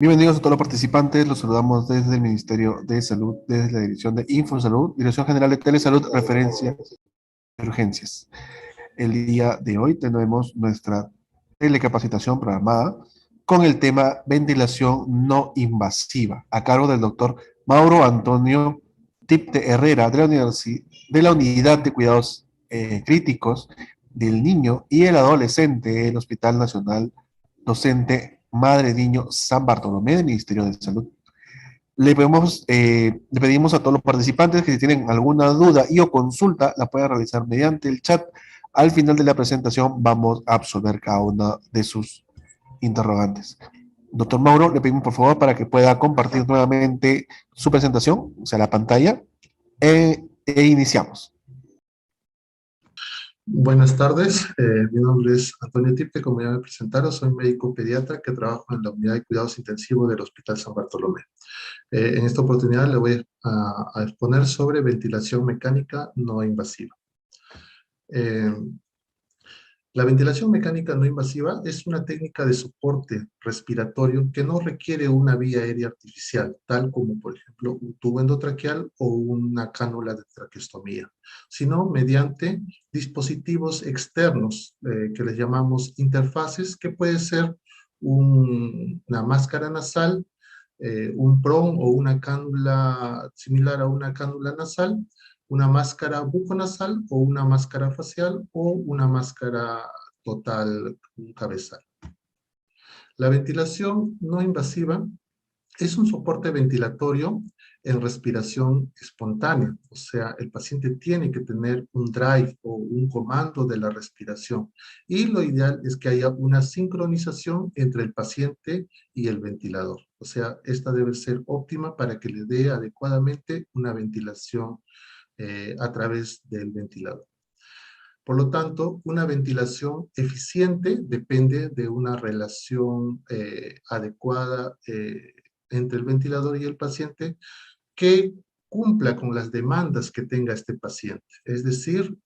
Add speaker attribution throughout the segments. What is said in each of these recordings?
Speaker 1: Bienvenidos a todos los participantes, los saludamos desde el Ministerio de Salud, desde la Dirección de Infosalud, Dirección General de Telesalud, Referencias y Urgencias. El día de hoy tenemos nuestra telecapacitación programada con el tema ventilación no invasiva, a cargo del doctor Mauro Antonio Tipte Herrera de la Unidad de Cuidados Críticos del Niño y el Adolescente del Hospital Nacional Docente Madre Niño San Bartolomé del Ministerio de Salud. Le pedimos a todos los participantes que si tienen alguna duda y o consulta la puedan realizar mediante el chat. Al final de la presentación vamos a absolver cada una de sus interrogantes. Doctor Mauro, le pedimos por favor para que pueda compartir nuevamente su presentación, o sea, la pantalla, e iniciamos.
Speaker 2: Buenas tardes, mi nombre es Antonio Tipte, como ya me presentaron, soy médico pediatra que trabajo en la unidad de cuidados intensivos del Hospital San Bartolomé. En esta oportunidad le voy a exponer sobre ventilación mecánica no invasiva. Eh, la ventilación mecánica no invasiva es una técnica de soporte respiratorio que no requiere una vía aérea artificial, tal como, por ejemplo, un tubo endotraqueal o una cánula de traqueostomía, sino mediante dispositivos externos que les llamamos interfaces, que puede ser una máscara nasal, un PRON o una cánula similar a una cánula nasal, una máscara buconasal o una máscara facial o una máscara total cabezal. La ventilación no invasiva es un soporte ventilatorio en respiración espontánea, o sea, el paciente tiene que tener un drive o un comando de la respiración, y lo ideal es que haya una sincronización entre el paciente y el ventilador, o sea, esta debe ser óptima para que le dé adecuadamente una ventilación a través del ventilador. Por lo tanto, una ventilación eficiente depende de una relación adecuada entre el ventilador y el paciente que cumpla con las demandas que tenga este paciente, es decir,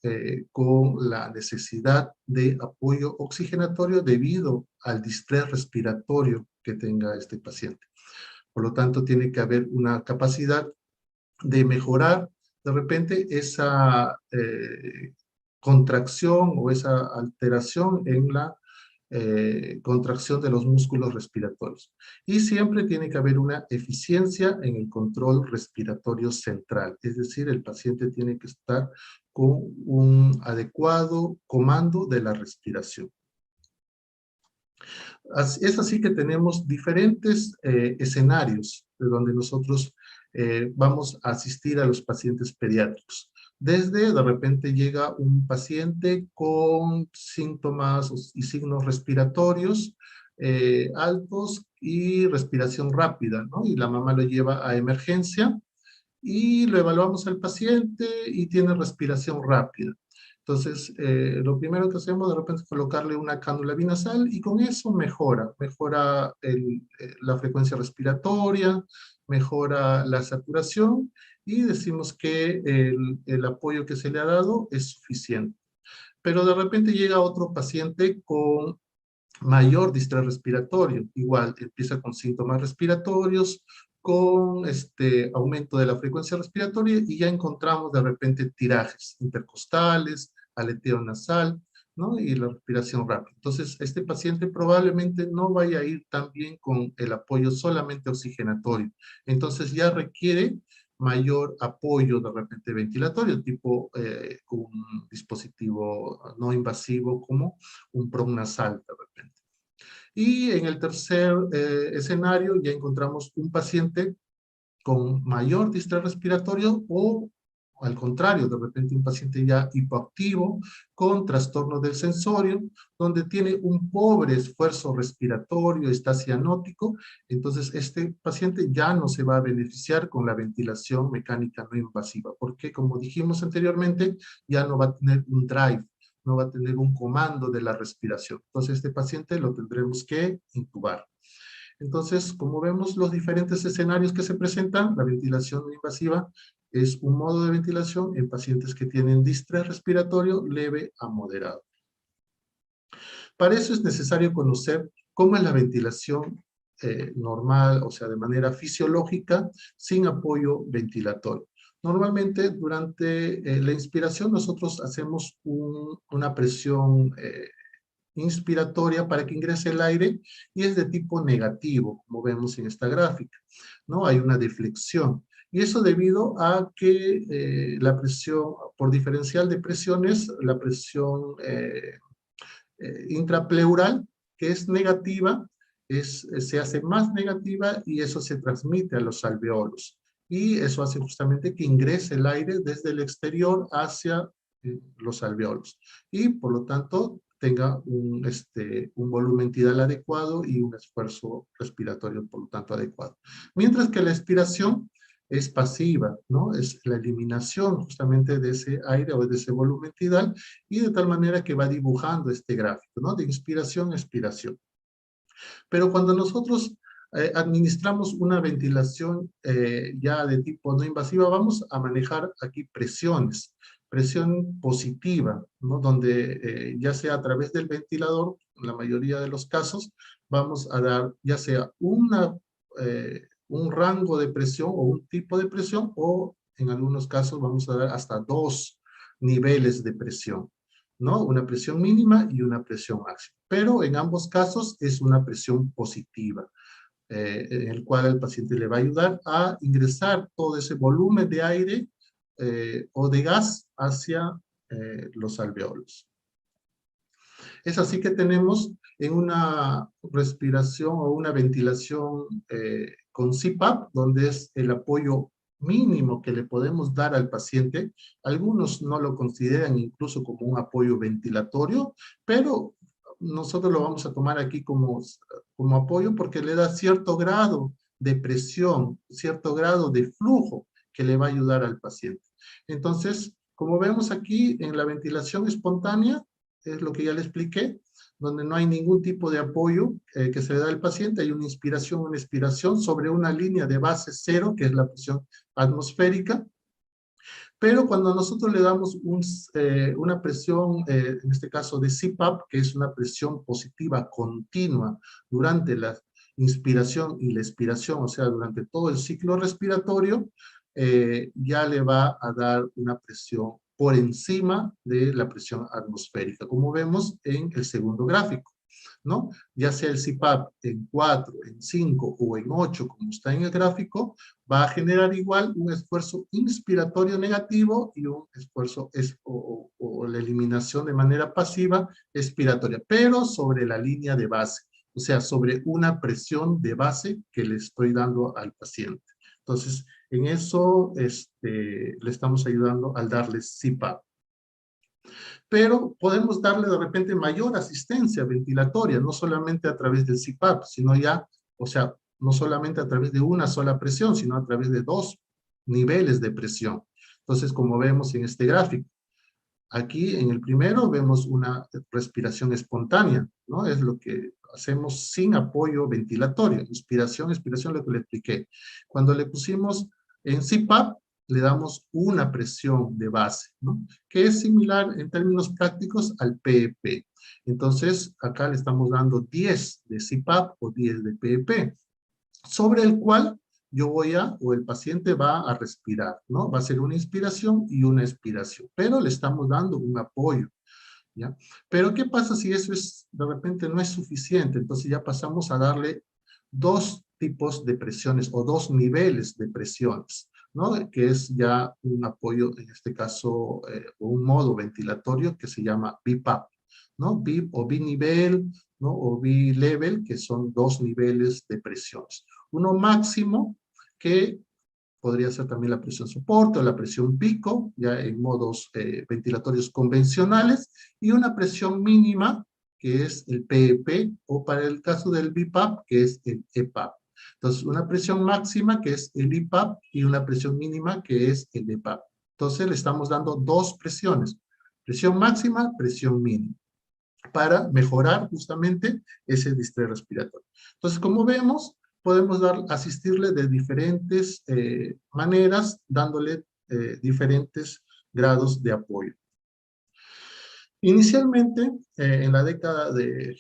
Speaker 2: con la necesidad de apoyo oxigenatorio debido al distrés respiratorio que tenga este paciente. Por lo tanto, tiene que haber una capacidad de mejorar de repente esa contracción o esa alteración en la contracción de los músculos respiratorios. Y siempre tiene que haber una eficiencia en el control respiratorio central, es decir, el paciente tiene que estar con un adecuado comando de la respiración. Es así que tenemos diferentes escenarios de donde nosotros vamos a asistir a los pacientes pediátricos. Desde, de repente llega un paciente con síntomas y signos respiratorios altos y respiración rápida, ¿no? Y la mamá lo lleva a emergencia y lo evaluamos al paciente y tiene respiración rápida. Entonces, lo primero que hacemos de repente es colocarle una cánula binasal y con eso mejora la frecuencia respiratoria, mejora la saturación y decimos que el apoyo que se le ha dado es suficiente. Pero de repente llega otro paciente con mayor distrés respiratorio, igual empieza con síntomas respiratorios, con aumento de la frecuencia respiratoria y ya encontramos de repente tirajes intercostales, aleteo nasal, ¿no? Y la respiración rápida. Entonces, este paciente probablemente no vaya a ir tan bien con el apoyo solamente oxigenatorio. Entonces, ya requiere mayor apoyo de repente ventilatorio, tipo un dispositivo no invasivo como un PRON nasal de repente. Y en el tercer escenario ya encontramos un paciente con mayor distrés respiratorio o al contrario, de repente un paciente ya hipoactivo con trastorno del sensorio, donde tiene un pobre esfuerzo respiratorio, está cianótico, entonces este paciente ya no se va a beneficiar con la ventilación mecánica no invasiva, porque como dijimos anteriormente, ya no va a tener un drive, no va a tener un comando de la respiración. Entonces este paciente lo tendremos que intubar. Entonces, como vemos los diferentes escenarios que se presentan, la ventilación no invasiva es un modo de ventilación en pacientes que tienen distrés respiratorio leve a moderado. Para eso es necesario conocer cómo es la ventilación normal, o sea, de manera fisiológica, sin apoyo ventilatorio. Normalmente durante la inspiración nosotros hacemos una presión inspiratoria para que ingrese el aire y es de tipo negativo, como vemos en esta gráfica, ¿no? Hay una deflexión. Y eso debido a que la presión, por diferencial de presiones, la presión intrapleural, que es negativa, se hace más negativa y eso se transmite a los alveolos. Y eso hace justamente que ingrese el aire desde el exterior hacia los alveolos. Y por lo tanto tenga un volumen tidal adecuado y un esfuerzo respiratorio, por lo tanto, adecuado. Mientras que la expiración es pasiva, ¿no? Es la eliminación justamente de ese aire o de ese volumen tidal y de tal manera que va dibujando este gráfico, ¿no? De inspiración a expiración. Pero cuando nosotros administramos una ventilación ya de tipo no invasiva, vamos a manejar aquí presiones. Presión positiva, ¿no? Donde ya sea a través del ventilador, en la mayoría de los casos, vamos a dar ya sea un rango de presión o un tipo de presión, o en algunos casos vamos a dar hasta 2 niveles de presión, ¿no? Una presión mínima y una presión máxima. Pero en ambos casos es una presión positiva, en el cual el paciente le va a ayudar a ingresar todo ese volumen de aire o de gas hacia los alveolos. Es así que tenemos en una respiración o una ventilación con CPAP, donde es el apoyo mínimo que le podemos dar al paciente. Algunos no lo consideran incluso como un apoyo ventilatorio, pero nosotros lo vamos a tomar aquí como apoyo porque le da cierto grado de presión, cierto grado de flujo que le va a ayudar al paciente. Entonces, como vemos aquí en la ventilación espontánea, es lo que ya le expliqué, donde no hay ningún tipo de apoyo que se le da al paciente, hay una inspiración, una expiración sobre una línea de base cero, que es la presión atmosférica, pero cuando nosotros le damos una presión, en este caso de CPAP, que es una presión positiva continua durante la inspiración y la expiración, o sea, durante todo el ciclo respiratorio, ya le va a dar una presión por encima de la presión atmosférica, como vemos en el segundo gráfico, ¿no? Ya sea el CPAP en 4, en 5 o en 8, como está en el gráfico, va a generar igual un esfuerzo inspiratorio negativo y un esfuerzo o la eliminación de manera pasiva expiratoria, pero sobre la línea de base, o sea, sobre una presión de base que le estoy dando al paciente. Entonces, en eso le estamos ayudando al darle CPAP. Pero podemos darle de repente mayor asistencia ventilatoria, no solamente a través del CPAP, sino ya, o sea, no solamente a través de una sola presión, sino a través de 2 niveles de presión. Entonces, como vemos en este gráfico, aquí en el primero vemos una respiración espontánea, ¿no? Es lo que hacemos sin apoyo ventilatorio. Inspiración, expiración, lo que le expliqué. Cuando le pusimos en CPAP, le damos una presión de base, ¿no? Que es similar en términos prácticos al PEP. Entonces, acá le estamos dando 10 de CPAP o 10 de PEP, sobre el cual yo o el paciente va a respirar, ¿no? Va a ser una inspiración y una expiración, pero le estamos dando un apoyo, ¿ya? Pero ¿qué pasa si eso de repente no es suficiente? Entonces ya pasamos a darle 2 tipos de presiones o 2 niveles de presiones, ¿no? Que es ya un apoyo, en este caso, un modo ventilatorio que se llama BiPAP, ¿no? BIP o binivel, ¿no? O bilevel, que son 2 niveles de presiones. Uno máximo, que podría ser también la presión soporte o la presión pico, ya en modos ventilatorios convencionales, y una presión mínima, que es el PEP, o para el caso del BiPAP, que es el EPAP. Entonces, una presión máxima, que es el IPAP, y una presión mínima, que es el EPAP. Entonces, le estamos dando 2 presiones, presión máxima, presión mínima, para mejorar justamente ese distrés respiratorio. Entonces, como vemos, podemos asistirle de diferentes maneras, dándole diferentes grados de apoyo. Inicialmente, en la década de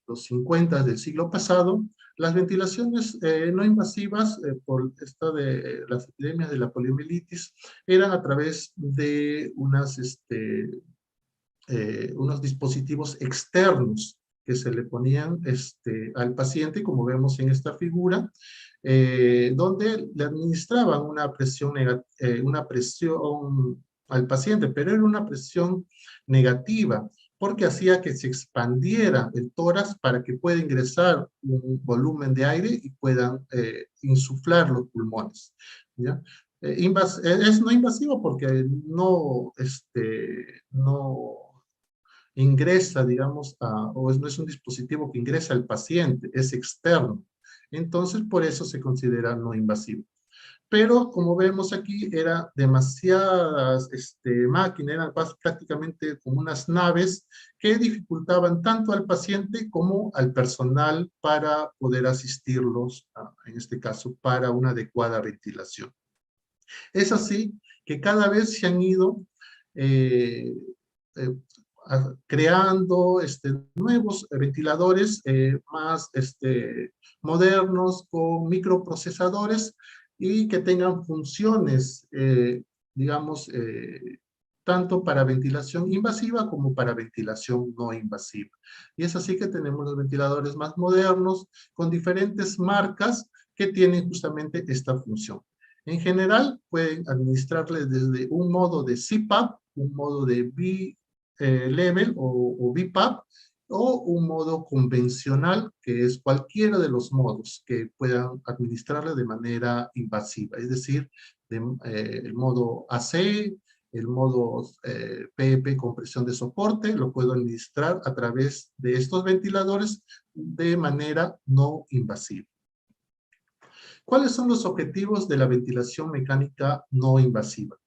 Speaker 2: los 50 del siglo pasado, Las ventilaciones no invasivas por esta de las epidemias de la poliomielitis eran a través de unos dispositivos externos que se le ponían al paciente, como vemos en esta figura, donde le administraban una presión al paciente, pero era una presión negativa, porque hacía que se expandiera el tórax para que pueda ingresar un volumen de aire y puedan insuflar los pulmones, ¿ya? Es no invasivo porque no ingresa, digamos, no es un dispositivo que ingresa al paciente, es externo. Entonces, por eso se considera no invasivo. Pero, como vemos aquí, era demasiadas máquinas, eran prácticamente como unas naves que dificultaban tanto al paciente como al personal para poder asistirlos, en este caso, para una adecuada ventilación. Es así que cada vez se han ido eh, eh, creando nuevos ventiladores más modernos con microprocesadores y que tengan funciones, digamos, tanto para ventilación invasiva como para ventilación no invasiva. Y es así que tenemos los ventiladores más modernos con diferentes marcas que tienen justamente esta función. En general, pueden administrarle desde un modo de CPAP, un modo de B-Level o BiPAP, o un modo convencional, que es cualquiera de los modos que puedan administrarle de manera invasiva, es decir, el modo AC, el modo PEP, compresión de soporte, lo puedo administrar a través de estos ventiladores de manera no invasiva. ¿Cuáles son los objetivos de la ventilación mecánica no invasiva?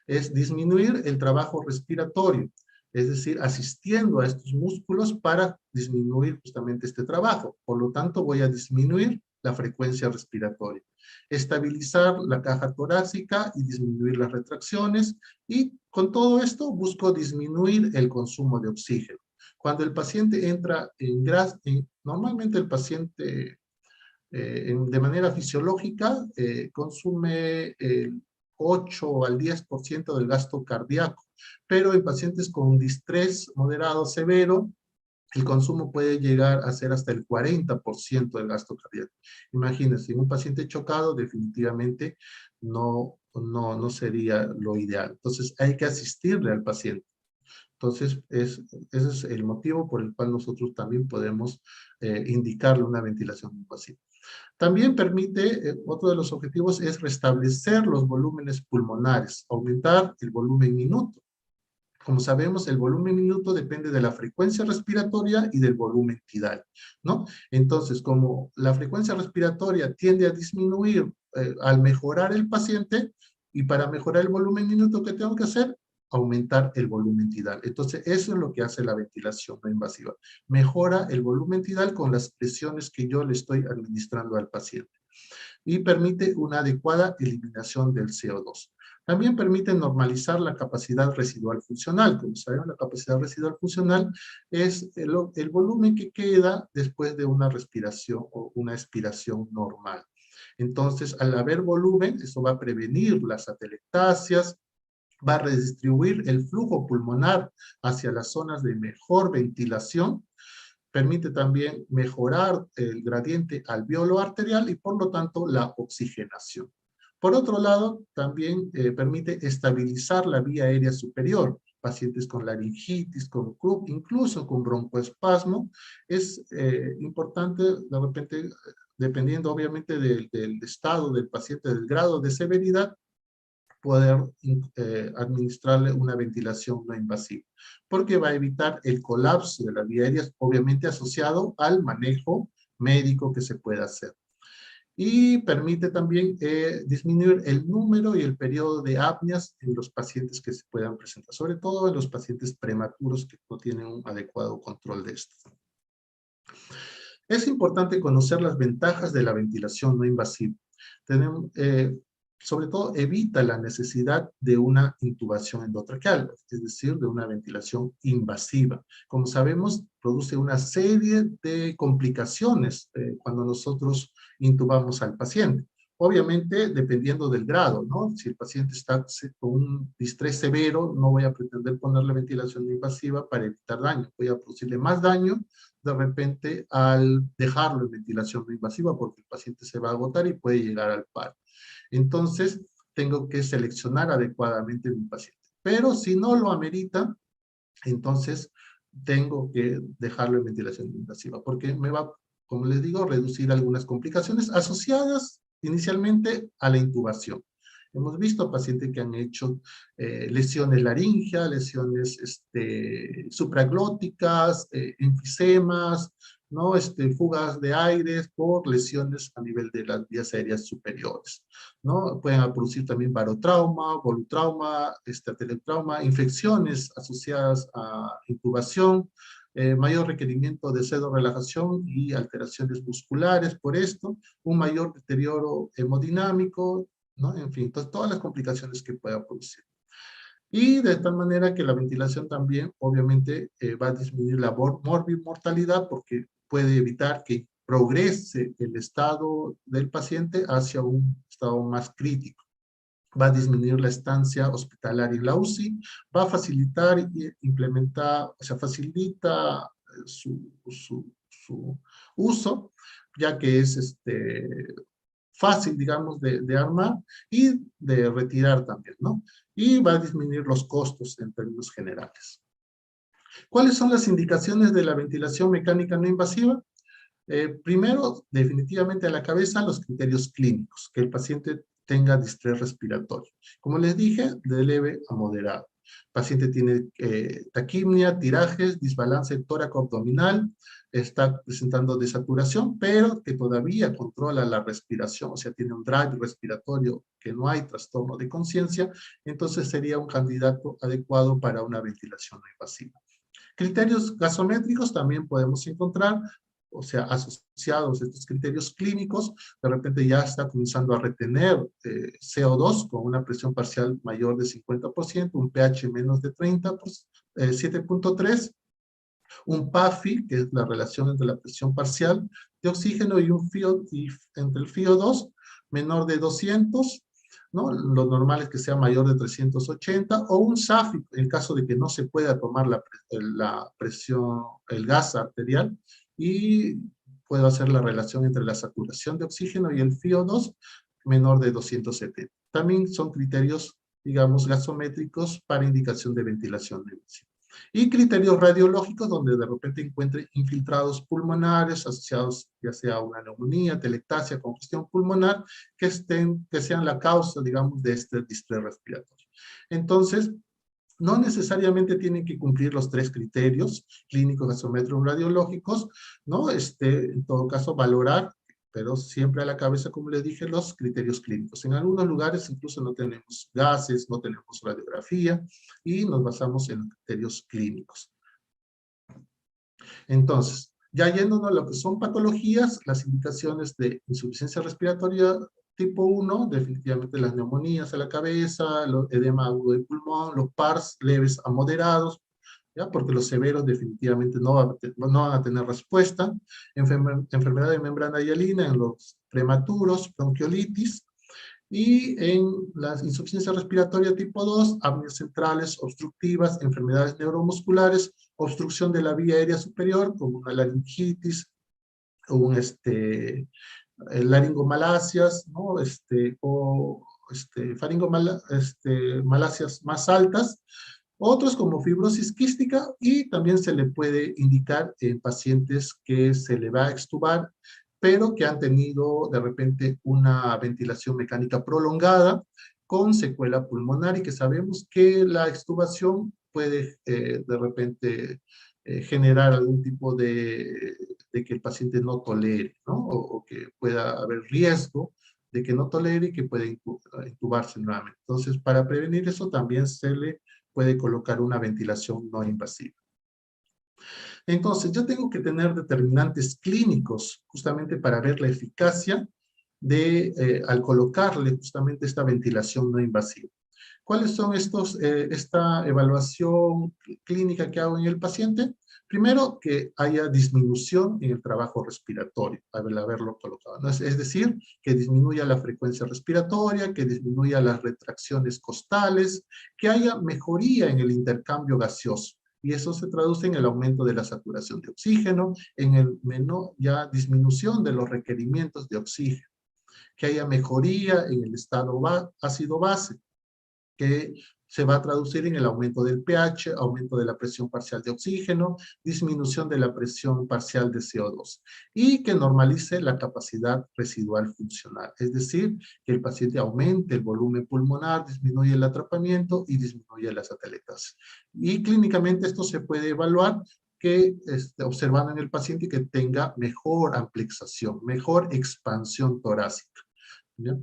Speaker 2: Es disminuir el trabajo respiratorio, es decir, asistiendo a estos músculos para disminuir justamente este trabajo. Por lo tanto, voy a disminuir la frecuencia respiratoria, estabilizar la caja torácica y disminuir las retracciones, y con todo esto busco disminuir el consumo de oxígeno. Cuando el paciente entra normalmente el paciente de manera fisiológica consume el 8 al 10% del gasto cardíaco, pero en pacientes con distrés moderado severo, el consumo puede llegar a ser hasta el 40% del gasto cardíaco. Imagínense, en un paciente chocado definitivamente no sería lo ideal. Entonces hay que asistirle al paciente. Entonces, ese es el motivo por el cual nosotros también podemos indicarle una ventilación invasiva. También permite, otro de los objetivos es restablecer los volúmenes pulmonares, aumentar el volumen minuto. Como sabemos, el volumen minuto depende de la frecuencia respiratoria y del volumen tidal, ¿no? Entonces, como la frecuencia respiratoria tiende a disminuir al mejorar el paciente, y para mejorar el volumen minuto, ¿qué tengo que hacer? Aumentar el volumen tidal. Entonces, eso es lo que hace la ventilación no invasiva. Mejora el volumen tidal con las presiones que yo le estoy administrando al paciente. Y permite una adecuada eliminación del CO2. También permite normalizar la capacidad residual funcional. Como sabemos, la capacidad residual funcional es el volumen que queda después de una respiración o una expiración normal. Entonces, al haber volumen, eso va a prevenir las atelectasias, va a redistribuir el flujo pulmonar hacia las zonas de mejor ventilación, permite también mejorar el gradiente alveolo arterial y por lo tanto la oxigenación. Por otro lado, también permite estabilizar la vía aérea superior. Pacientes con laringitis, con CRUP, incluso con broncoespasmo, es importante, de repente, dependiendo obviamente del estado del paciente, del grado de severidad, poder administrarle una ventilación no invasiva, porque va a evitar el colapso de las vías aéreas, obviamente asociado al manejo médico que se pueda hacer. Y permite también disminuir el número y el periodo de apneas en los pacientes que se puedan presentar, sobre todo en los pacientes prematuros que no tienen un adecuado control de esto. Es importante conocer las ventajas de la ventilación no invasiva. sobre todo evita la necesidad de una intubación endotraqueal, es decir, de una ventilación invasiva. Como sabemos, produce una serie de complicaciones cuando nosotros intubamos al paciente. Obviamente, dependiendo del grado, ¿no? Si el paciente está con un distrés severo, no voy a pretender ponerle ventilación invasiva para evitar daño. Voy a producirle más daño de repente al dejarlo en ventilación no invasiva porque el paciente se va a agotar y puede llegar al paro. Entonces, tengo que seleccionar adecuadamente mi paciente. Pero si no lo amerita, entonces tengo que dejarlo en ventilación invasiva, porque me va, como les digo, a reducir algunas complicaciones asociadas inicialmente a la intubación. Hemos visto pacientes que han hecho lesiones laringeas, lesiones supraglóticas, enfisemas, ¿no? Fugas de aire por lesiones a nivel de las vías aéreas superiores, ¿no? Pueden producir también barotrauma, volutrauma, teletrauma, infecciones asociadas a intubación, mayor requerimiento de pseudorelajación y alteraciones musculares por esto, un mayor deterioro hemodinámico, ¿no? En fin, todas las complicaciones que pueda producir. Y de tal manera que la ventilación también, obviamente, va a disminuir la mortalidad porque puede evitar que progrese el estado del paciente hacia un estado más crítico. Va a disminuir la estancia hospitalaria en la UCI, va a facilitar y implementar, o sea, facilita su uso, ya que es fácil, digamos, de armar y de retirar también, ¿no? Y va a disminuir los costos en términos generales. ¿Cuáles son las indicaciones de la ventilación mecánica no invasiva? Primero, definitivamente a la cabeza, los criterios clínicos, que el paciente tenga distrés respiratorio. Como les dije, de leve a moderado. El paciente tiene taquipnia, tirajes, desbalance tóraco-abdominal, está presentando desaturación, pero que todavía controla la respiración, o sea, tiene un drive respiratorio, que no hay trastorno de conciencia, entonces sería un candidato adecuado para una ventilación no invasiva. Criterios gasométricos también podemos encontrar, o sea, asociados a estos criterios clínicos, de repente ya está comenzando a retener CO2 con una presión parcial mayor de 50%, un pH menos de 30, 7.3, un PAFI, que es la relación entre la presión parcial de oxígeno y entre el FiO2 menor de 200, ¿no? Lo normal es que sea mayor de 380, o un SAFI, en caso de que no se pueda tomar la presión, el gas arterial, y puedo hacer la relación entre la saturación de oxígeno y el FiO2 menor de 270. También son criterios, digamos, gasométricos para indicación de ventilación de emisión. Y criterios radiológicos donde de repente encuentre infiltrados pulmonares asociados ya sea a una neumonía, telectasia, congestión pulmonar, que sean la causa, digamos, de este distrés respiratorio. Entonces, no necesariamente tienen que cumplir los tres criterios clínicos, gasométricos, radiológicos, ¿no? En todo caso, valorar, pero siempre a la cabeza, como les dije, los criterios clínicos. En algunos lugares incluso no tenemos gases, no tenemos radiografía, y nos basamos en los criterios clínicos. Entonces, ya yéndonos a lo que son patologías, las indicaciones de insuficiencia respiratoria tipo 1, definitivamente las neumonías a la cabeza, el edema agudo del pulmón, los PARS leves a moderados, ¿ya? Porque los severos definitivamente no van a tener respuesta. Enfermedad de membrana hialina en los prematuros, bronquiolitis, y en la insuficiencia respiratoria tipo 2, apneas centrales obstructivas, enfermedades neuromusculares, obstrucción de la vía aérea superior, como una laringitis, un laringomalacias, ¿no? Malasias más altas, otros como fibrosis quística, y también se le puede indicar en pacientes que se le va a extubar, pero que han tenido de repente una ventilación mecánica prolongada con secuela pulmonar, y que sabemos que la extubación puede de repente generar algún tipo de que el paciente no tolere, ¿no? O que pueda haber riesgo de que no tolere y que pueda intubarse nuevamente. Entonces, para prevenir eso también se le puede colocar una ventilación no invasiva. Entonces, yo tengo que tener determinantes clínicos justamente para ver la eficacia al colocarle justamente esta ventilación no invasiva. ¿Cuáles son esta evaluación clínica que hago en el paciente? Primero, que haya disminución en el trabajo respiratorio, al haberlo colocado, ¿no? Es decir, que disminuya la frecuencia respiratoria, que disminuya las retracciones costales, que haya mejoría en el intercambio gaseoso. Y eso se traduce en el aumento de la saturación de oxígeno, en el menor ya disminución de los requerimientos de oxígeno, que haya mejoría en el estado ácido-base, que se va a traducir en el aumento del pH, aumento de la presión parcial de oxígeno, disminución de la presión parcial de CO2, y que normalice la capacidad residual funcional, es decir, que el paciente aumente el volumen pulmonar, disminuye el atrapamiento y disminuye las atelectasis. Y clínicamente esto se puede evaluar observando en el paciente que tenga mejor amplificación, mejor expansión torácica, ¿ya?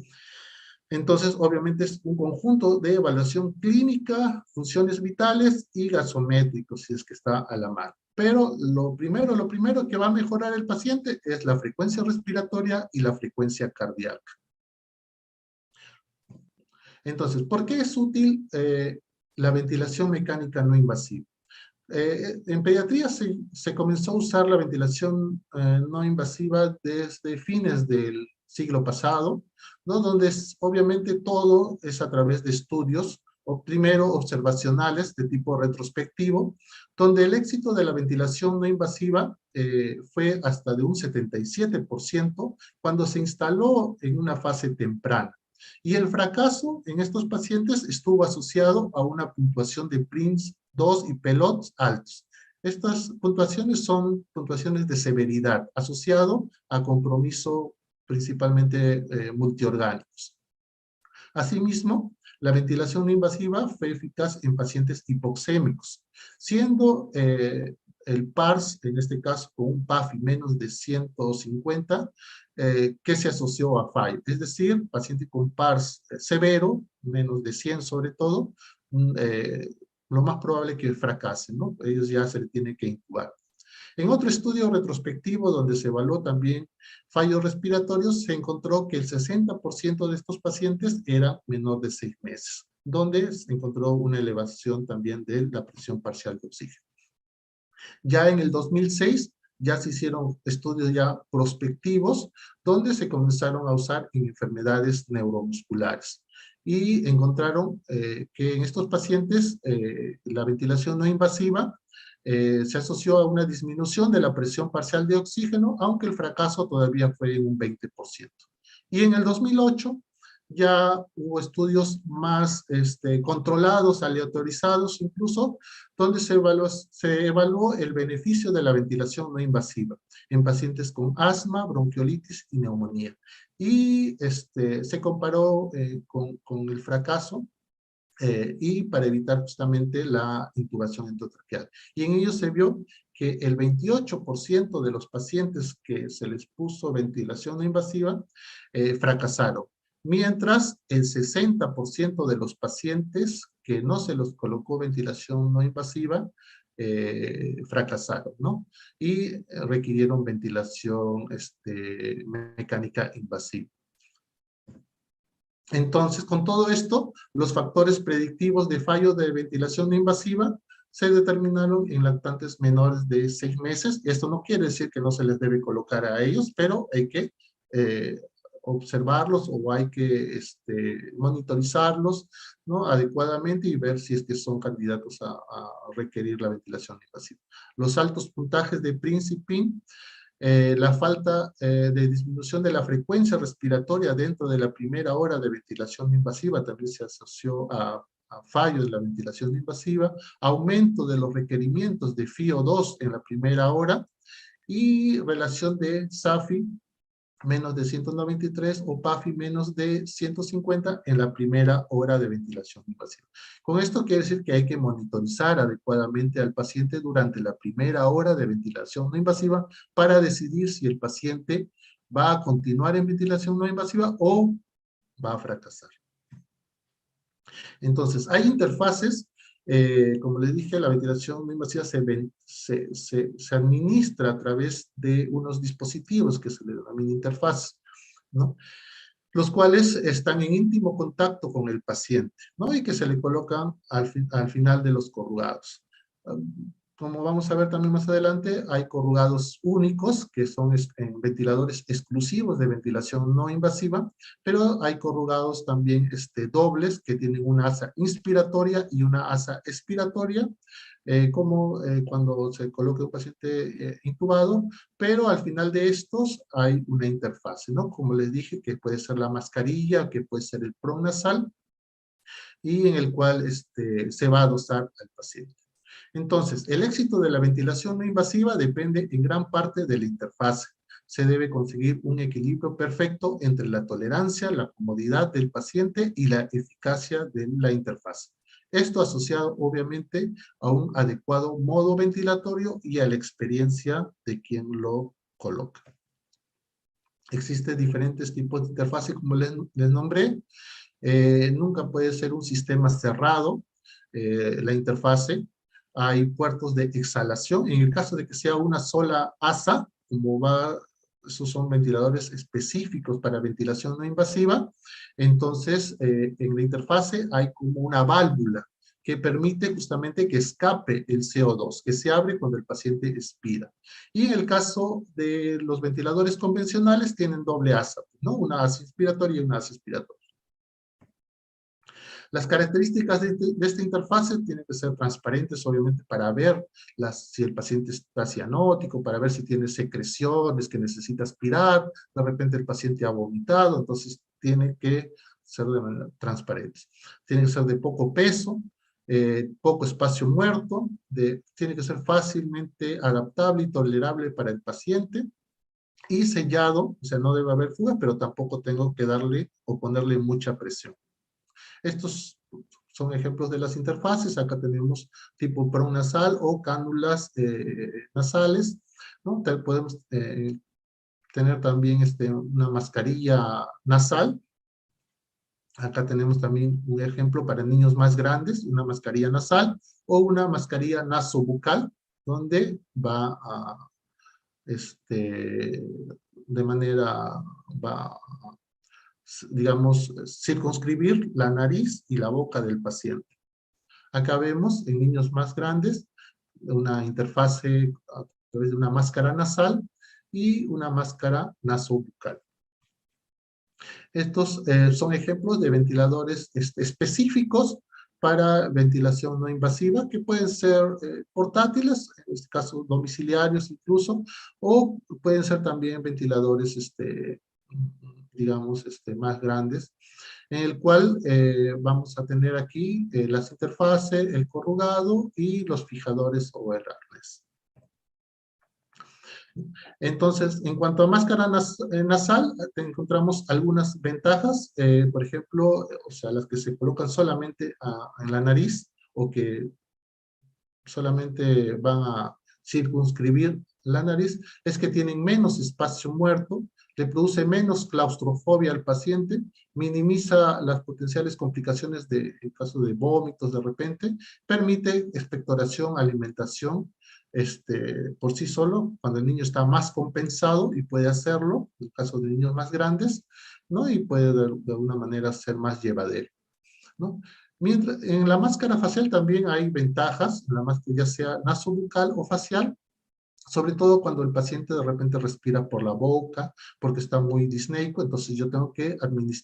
Speaker 2: Entonces, obviamente es un conjunto de evaluación clínica, funciones vitales y gasométricos, si es que está a la mano. Pero lo primero que va a mejorar el paciente es la frecuencia respiratoria y la frecuencia cardíaca. Entonces, ¿por qué es útil la ventilación mecánica no invasiva? En pediatría se comenzó a usar la ventilación no invasiva desde fines del siglo pasado, ¿no? Donde obviamente todo es a través de estudios, o primero observacionales de tipo retrospectivo, donde el éxito de la ventilación no invasiva fue hasta de un 77% cuando se instaló en una fase temprana. Y el fracaso en estos pacientes estuvo asociado a una puntuación de PRINCE 2 y PELOT altos. Estas puntuaciones son puntuaciones de severidad, asociado a compromiso principalmente multiorgánicos. Asimismo, la ventilación no invasiva fue eficaz en pacientes hipoxémicos, siendo el PARS, en este caso con un PAFI menos de 150, que se asoció a fallo. Es decir, paciente con PARS severo, menos de 100 sobre todo, lo más probable es que fracasen, ¿no? Ellos ya se les tiene que incubar. En otro estudio retrospectivo donde se evaluó también fallos respiratorios, se encontró que el 60% de estos pacientes era menor de 6 meses, donde se encontró una elevación también de la presión parcial de oxígeno. Ya en el 2006 ya se hicieron estudios ya prospectivos donde se comenzaron a usar en enfermedades neuromusculares y encontraron que en estos pacientes la ventilación no invasiva se asoció a una disminución de la presión parcial de oxígeno, aunque el fracaso todavía fue en un 20%. Y en el 2008 ya hubo estudios más controlados, aleatorizados incluso, donde se evaluó el beneficio de la ventilación no invasiva en pacientes con asma, bronquiolitis y neumonía. Y se comparó con el fracaso y para evitar justamente la intubación endotraqueal. Y en ello se vio que el 28% de los pacientes que se les puso ventilación no invasiva fracasaron, mientras el 60% de los pacientes que no se los colocó ventilación no invasiva fracasaron, ¿no? Y requirieron ventilación mecánica invasiva. Entonces, con todo esto, los factores predictivos de fallo de ventilación no invasiva se determinaron en lactantes menores de 6 meses. Esto no quiere decir que no se les debe colocar a ellos, pero hay que observarlos o hay que monitorizarlos, ¿no? Adecuadamente y ver si es que son candidatos a requerir la ventilación invasiva. Los altos puntajes de PRINCE y PIN, la falta de disminución de la frecuencia respiratoria dentro de la primera hora de ventilación invasiva también se asoció a fallos de la ventilación invasiva, aumento de los requerimientos de FiO2 en la primera hora y relación de SAFI menos de 193 o PAFI menos de 150 en la primera hora de ventilación invasiva. Con esto quiere decir que hay que monitorizar adecuadamente al paciente durante la primera hora de ventilación no invasiva para decidir si el paciente va a continuar en ventilación no invasiva o va a fracasar. Entonces, hay interfaces, como les dije, la ventilación no invasiva se administra a través de unos dispositivos que se le denomina interfaz, ¿no? los cuales están en íntimo contacto con el paciente, ¿no? Y que se le colocan al final de los corrugados. Como vamos a ver también más adelante, hay corrugados únicos, que son ventiladores exclusivos de ventilación no invasiva, pero hay corrugados también dobles, que tienen una asa inspiratoria y una asa expiratoria, como cuando se coloca un paciente intubado, pero al final de estos hay una interfase, ¿no? Como les dije, que puede ser la mascarilla, que puede ser el pronasal, y en el cual se va a dosar al paciente. Entonces, el éxito de la ventilación no invasiva depende en gran parte de la interfase. Se debe conseguir un equilibrio perfecto entre la tolerancia, la comodidad del paciente y la eficacia de la interfase. Esto asociado, obviamente, a un adecuado modo ventilatorio y a la experiencia de quien lo coloca. Existen diferentes tipos de interfase, como les nombré. Nunca puede ser un sistema cerrado, la interfase. Hay puertos de exhalación. En el caso de que sea una sola asa, esos son ventiladores específicos para ventilación no invasiva, entonces en la interfase hay como una válvula que permite justamente que escape el CO2, que se abre cuando el paciente expira. Y en el caso de los ventiladores convencionales tienen doble asa, ¿no? Una asa inspiratoria y una asa expiratoria. Las características de esta interfase tienen que ser transparentes, obviamente, para ver si el paciente está cianótico, para ver si tiene secreciones que necesita aspirar, de repente el paciente ha vomitado, entonces tiene que ser de manera transparente. Tiene que ser de poco peso, poco espacio muerto, tiene que ser fácilmente adaptable y tolerable para el paciente, y sellado, o sea, no debe haber fuga, pero tampoco tengo que darle o ponerle mucha presión. Estos son ejemplos de las interfaces. Acá tenemos tipo pronasal o cánulas nasales, ¿no? Podemos tener también una mascarilla nasal. Acá tenemos también un ejemplo para niños más grandes, una mascarilla nasal o una mascarilla nasobucal, donde va a, de manera, va a, digamos, circunscribir la nariz y la boca del paciente. Acá vemos en niños más grandes una interfase a través de una máscara nasal y una máscara nasobucal. Estos son ejemplos de ventiladores específicos para ventilación no invasiva, que pueden ser portátiles, en este caso domiciliarios incluso, o pueden ser también ventiladores, digamos, más grandes, en el cual vamos a tener aquí las interfaces, el corrugado y los fijadores o el arnés. Entonces, en cuanto a máscara nasal, encontramos algunas ventajas, por ejemplo, o sea, las que se colocan solamente en la nariz o que solamente van a circunscribir la nariz, es que tienen menos espacio muerto, le produce menos claustrofobia al paciente, minimiza las potenciales complicaciones en caso de vómitos de repente, permite expectoración, alimentación, por sí solo, cuando el niño está más compensado y puede hacerlo, en el caso de niños más grandes, ¿no? Y puede de alguna manera ser más llevadero, ¿no? Mientras, en la máscara facial también hay ventajas, en la máscara ya sea nasobucal o facial, sobre todo cuando el paciente de repente respira por la boca, porque está muy disneico, entonces yo tengo que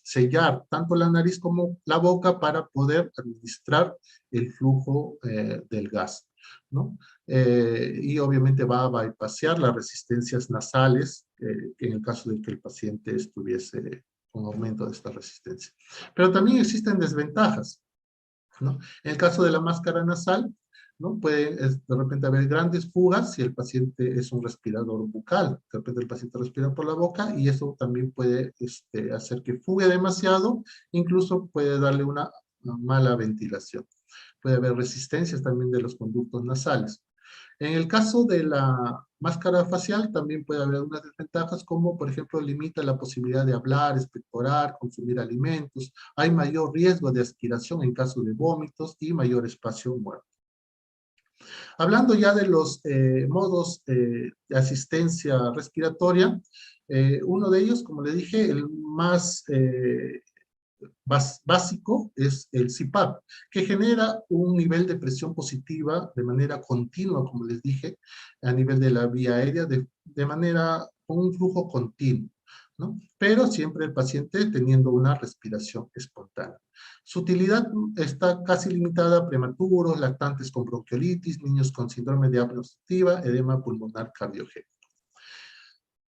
Speaker 2: sellar tanto la nariz como la boca para poder administrar el flujo del gas, ¿no? Y obviamente va a bypassear las resistencias nasales, en el caso de que el paciente estuviese con aumento de esta resistencia. Pero también existen desventajas, ¿no? En el caso de la máscara nasal, ¿no? Puede de repente haber grandes fugas si el paciente es un respirador bucal. De repente el paciente respira por la boca y eso también puede hacer que fugue demasiado, incluso puede darle una mala ventilación. Puede haber resistencias también de los conductos nasales. En el caso de la máscara facial también puede haber unas desventajas como, por ejemplo, limita la posibilidad de hablar, expectorar, consumir alimentos. Hay mayor riesgo de aspiración en caso de vómitos y mayor espacio muerto. Hablando ya de los modos de asistencia respiratoria, uno de ellos, como le dije, el más básico es el CPAP, que genera un nivel de presión positiva de manera continua, como les dije, a nivel de la vía aérea, de manera con un flujo continuo, ¿no? Pero siempre el paciente teniendo una respiración espontánea. Su utilidad está casi limitada a prematuros, lactantes con bronquiolitis, niños con síndrome de apnea obstructiva, edema pulmonar cardiogénico.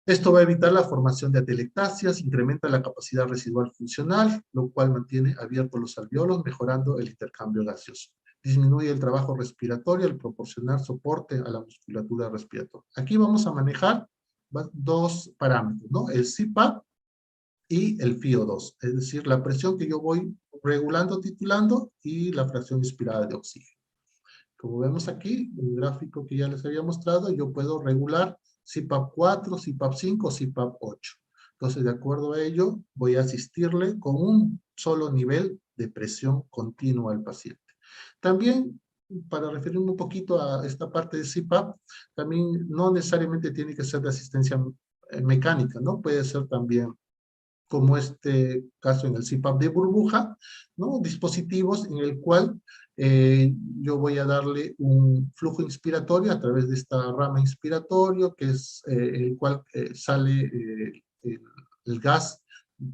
Speaker 2: Esto va a evitar la formación de atelectasias, incrementa la capacidad residual funcional, lo cual mantiene abiertos los alvéolos, mejorando el intercambio gaseoso. Disminuye el trabajo respiratorio al proporcionar soporte a la musculatura respiratoria. Aquí vamos a manejar dos parámetros, ¿no? El CPAP y el FiO2, es decir, la presión que yo voy regulando, titulando, y la fracción inspirada de oxígeno. Como vemos aquí, un gráfico que ya les había mostrado, yo puedo regular CPAP 4, CPAP 5, CPAP 8. Entonces, de acuerdo a ello, voy a asistirle con un solo nivel de presión continua al paciente. También, para referirme un poquito a esta parte de CPAP, también no necesariamente tiene que ser de asistencia mecánica, ¿no? Puede ser también, como este caso en el CPAP de burbuja, ¿no? Dispositivos en el cual yo voy a darle un flujo inspiratorio a través de esta rama inspiratorio, que es el cual sale el gas,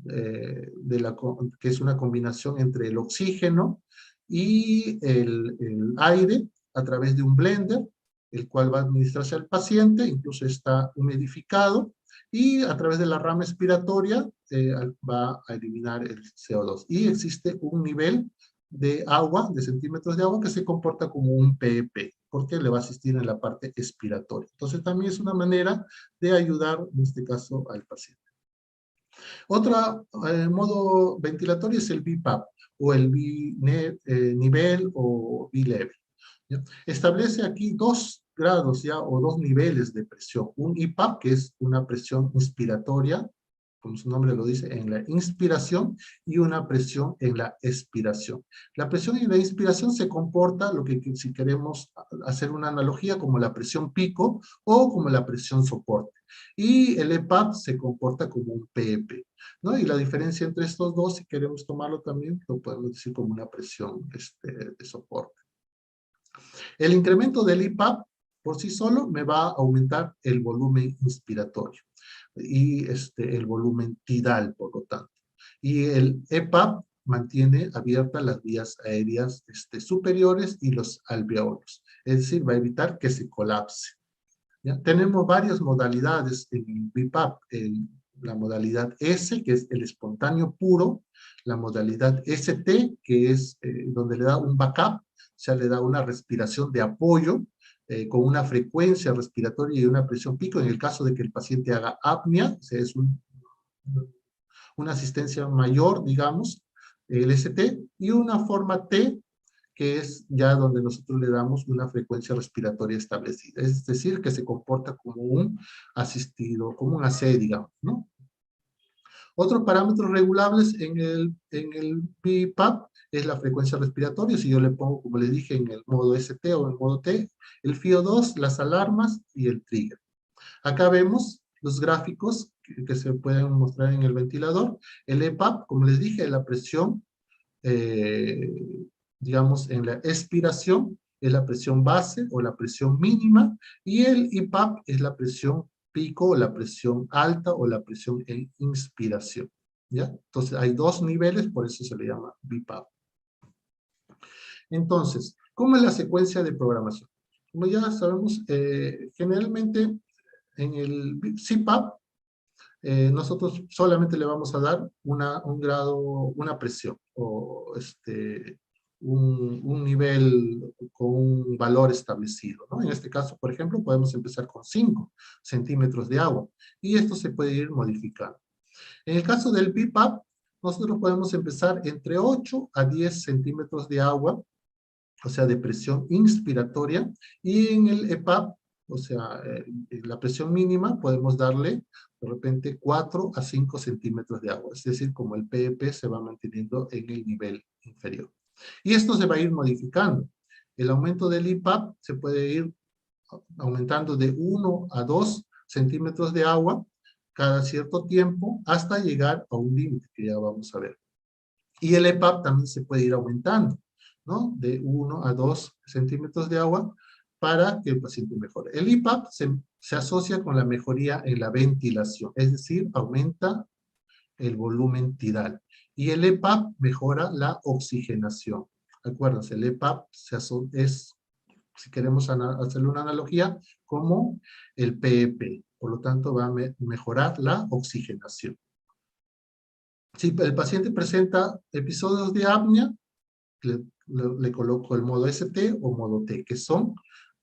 Speaker 2: que es una combinación entre el oxígeno y el aire a través de un blender, el cual va a administrarse al paciente, incluso está humidificado, y a través de la rama expiratoria va a eliminar el CO2. Y existe un nivel de agua, de centímetros de agua, que se comporta como un PEP, porque le va a asistir en la parte expiratoria. Entonces también es una manera de ayudar, en este caso, al paciente. Otro modo ventilatorio es el BiPAP, o el nivel o B-level. ¿Ya? Establece aquí dos grados ya o dos niveles de presión. Un IPAP, que es una presión inspiratoria, como su nombre lo dice, en la inspiración, y una presión en la expiración. La presión en la inspiración se comporta, lo que si queremos hacer una analogía, como la presión pico o como la presión soporte. Y el EPAP se comporta como un PEP, ¿no? Y la diferencia entre estos dos, si queremos tomarlo también, lo podemos decir como una presión de soporte. El incremento del IPAP por sí solo me va a aumentar el volumen inspiratorio y el volumen tidal, por lo tanto. Y el EPAP mantiene abiertas las vías aéreas superiores y los alveolos, es decir, va a evitar que se colapse. ¿Ya? Tenemos varias modalidades en el BiPAP, la modalidad S, que es el espontáneo puro, la modalidad ST, que es donde le da un backup, o sea, le da una respiración de apoyo, con una frecuencia respiratoria y una presión pico, en el caso de que el paciente haga apnea, o sea, es una asistencia mayor, digamos, el ST, y una forma T, que es ya donde nosotros le damos una frecuencia respiratoria establecida, es decir, que se comporta como un asistido, como un AC, digamos, ¿no? Otros parámetros regulables en el BiPAP es la frecuencia respiratoria. Si yo le pongo, como le dije, en el modo ST o en el modo T, el FiO2, las alarmas y el trigger. Acá vemos los gráficos que se pueden mostrar en el ventilador. El EPAP, como les dije, la presión, digamos, en la expiración es la presión base o la presión mínima, y el IPAP es la presión pico o la presión alta o la presión en inspiración. ¿Ya? Entonces hay dos niveles, por eso se le llama BiPAP. Entonces, ¿cómo es la secuencia de programación? Como ya sabemos, generalmente en el CPAP, nosotros solamente le vamos a dar un grado, una presión, o un nivel con un valor establecido, ¿no? En este caso, por ejemplo, podemos empezar con 5 centímetros de agua, y esto se puede ir modificando. En el caso del BiPAP, nosotros podemos empezar entre 8 a 10 centímetros de agua, o sea, de presión inspiratoria, y en el EPAP, o sea, la presión mínima, podemos darle de repente 4 a 5 centímetros de agua, es decir, como el PEP se va manteniendo en el nivel inferior. Y esto se va a ir modificando. El aumento del IPAP se puede ir aumentando de 1 a 2 centímetros de agua cada cierto tiempo hasta llegar a un límite que ya vamos a ver. Y el EPAP también se puede ir aumentando, ¿no? De 1 a 2 centímetros de agua para que el paciente mejore. El IPAP se asocia con la mejoría en la ventilación, es decir, aumenta el volumen tidal. Y el EPAP mejora la oxigenación. Acuérdense, el EPAP es, si queremos hacerle una analogía, como el PEP. Por lo tanto, va a mejorar la oxigenación. Si el paciente presenta episodios de apnea, le coloco el modo ST o modo T, que son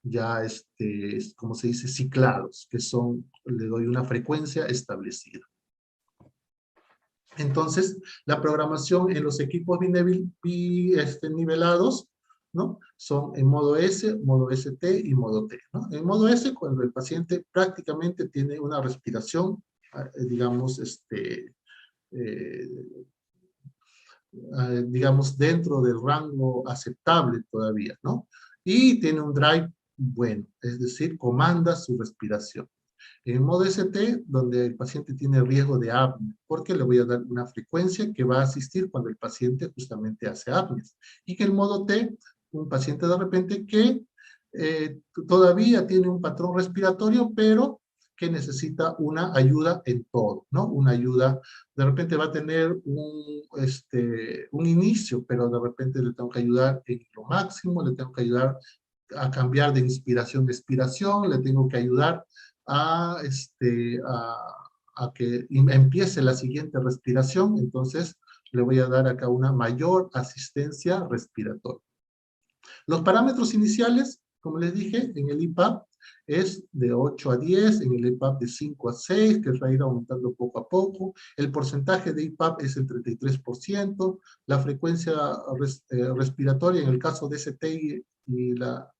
Speaker 2: ya, como se dice, ciclados, que son, le doy una frecuencia establecida. Entonces, la programación en los equipos nivelados, ¿no? Son en modo S, modo ST y modo T, ¿no? En modo S, cuando el paciente prácticamente tiene una respiración, digamos, digamos, dentro del rango aceptable todavía, ¿no? Y tiene un drive bueno, es decir, comanda su respiración. En modo ST, donde el paciente tiene riesgo de apnea, porque le voy a dar una frecuencia que va a asistir cuando el paciente justamente hace apneas. Y que en modo T, un paciente de repente que todavía tiene un patrón respiratorio, pero que necesita una ayuda en todo, ¿no? Una ayuda, de repente va a tener un inicio, pero de repente le tengo que ayudar en lo máximo, le tengo que ayudar a cambiar de inspiración a expiración, le tengo que ayudar a, a que empiece la siguiente respiración, entonces le voy a dar acá una mayor asistencia respiratoria. Los parámetros iniciales, como les dije, en el IPAP es de 8 a 10, en el IPAP de 5 a 6, que va a ir aumentando poco a poco. El porcentaje de IPAP es el 33%, la frecuencia respiratoria en el caso de ST y la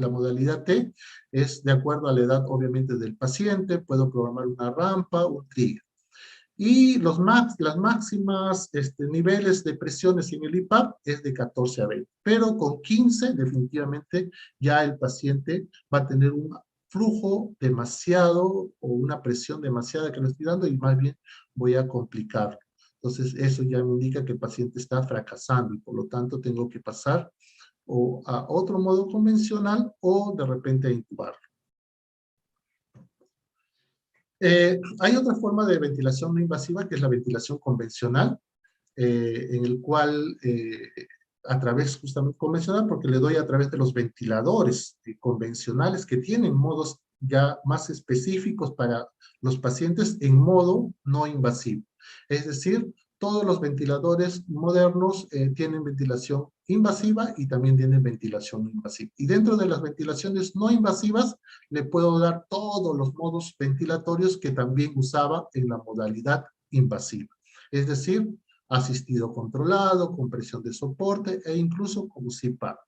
Speaker 2: modalidad T es de acuerdo a la edad, obviamente, del paciente. Puedo programar una rampa, un trigger. Y las máximas niveles de presiones en el IPAP es de 14 a 20. Pero con 15, definitivamente, ya el paciente va a tener un flujo demasiado o una presión demasiada que lo estoy dando y más bien voy a complicarlo. Entonces, eso ya me indica que el paciente está fracasando y por lo tanto tengo que pasar o a otro modo convencional o de repente a intubarlo. Hay otra forma de ventilación no invasiva que es la ventilación convencional, en el cual a través justamente convencional, porque le doy a través de los ventiladores convencionales que tienen modos ya más específicos para los pacientes en modo no invasivo. Es decir, todos los ventiladores modernos tienen ventilación invasiva y también tienen ventilación no invasiva. Y dentro de las ventilaciones no invasivas le puedo dar todos los modos ventilatorios que también usaba en la modalidad invasiva. Es decir, asistido controlado, compresión de soporte e incluso como CPAP.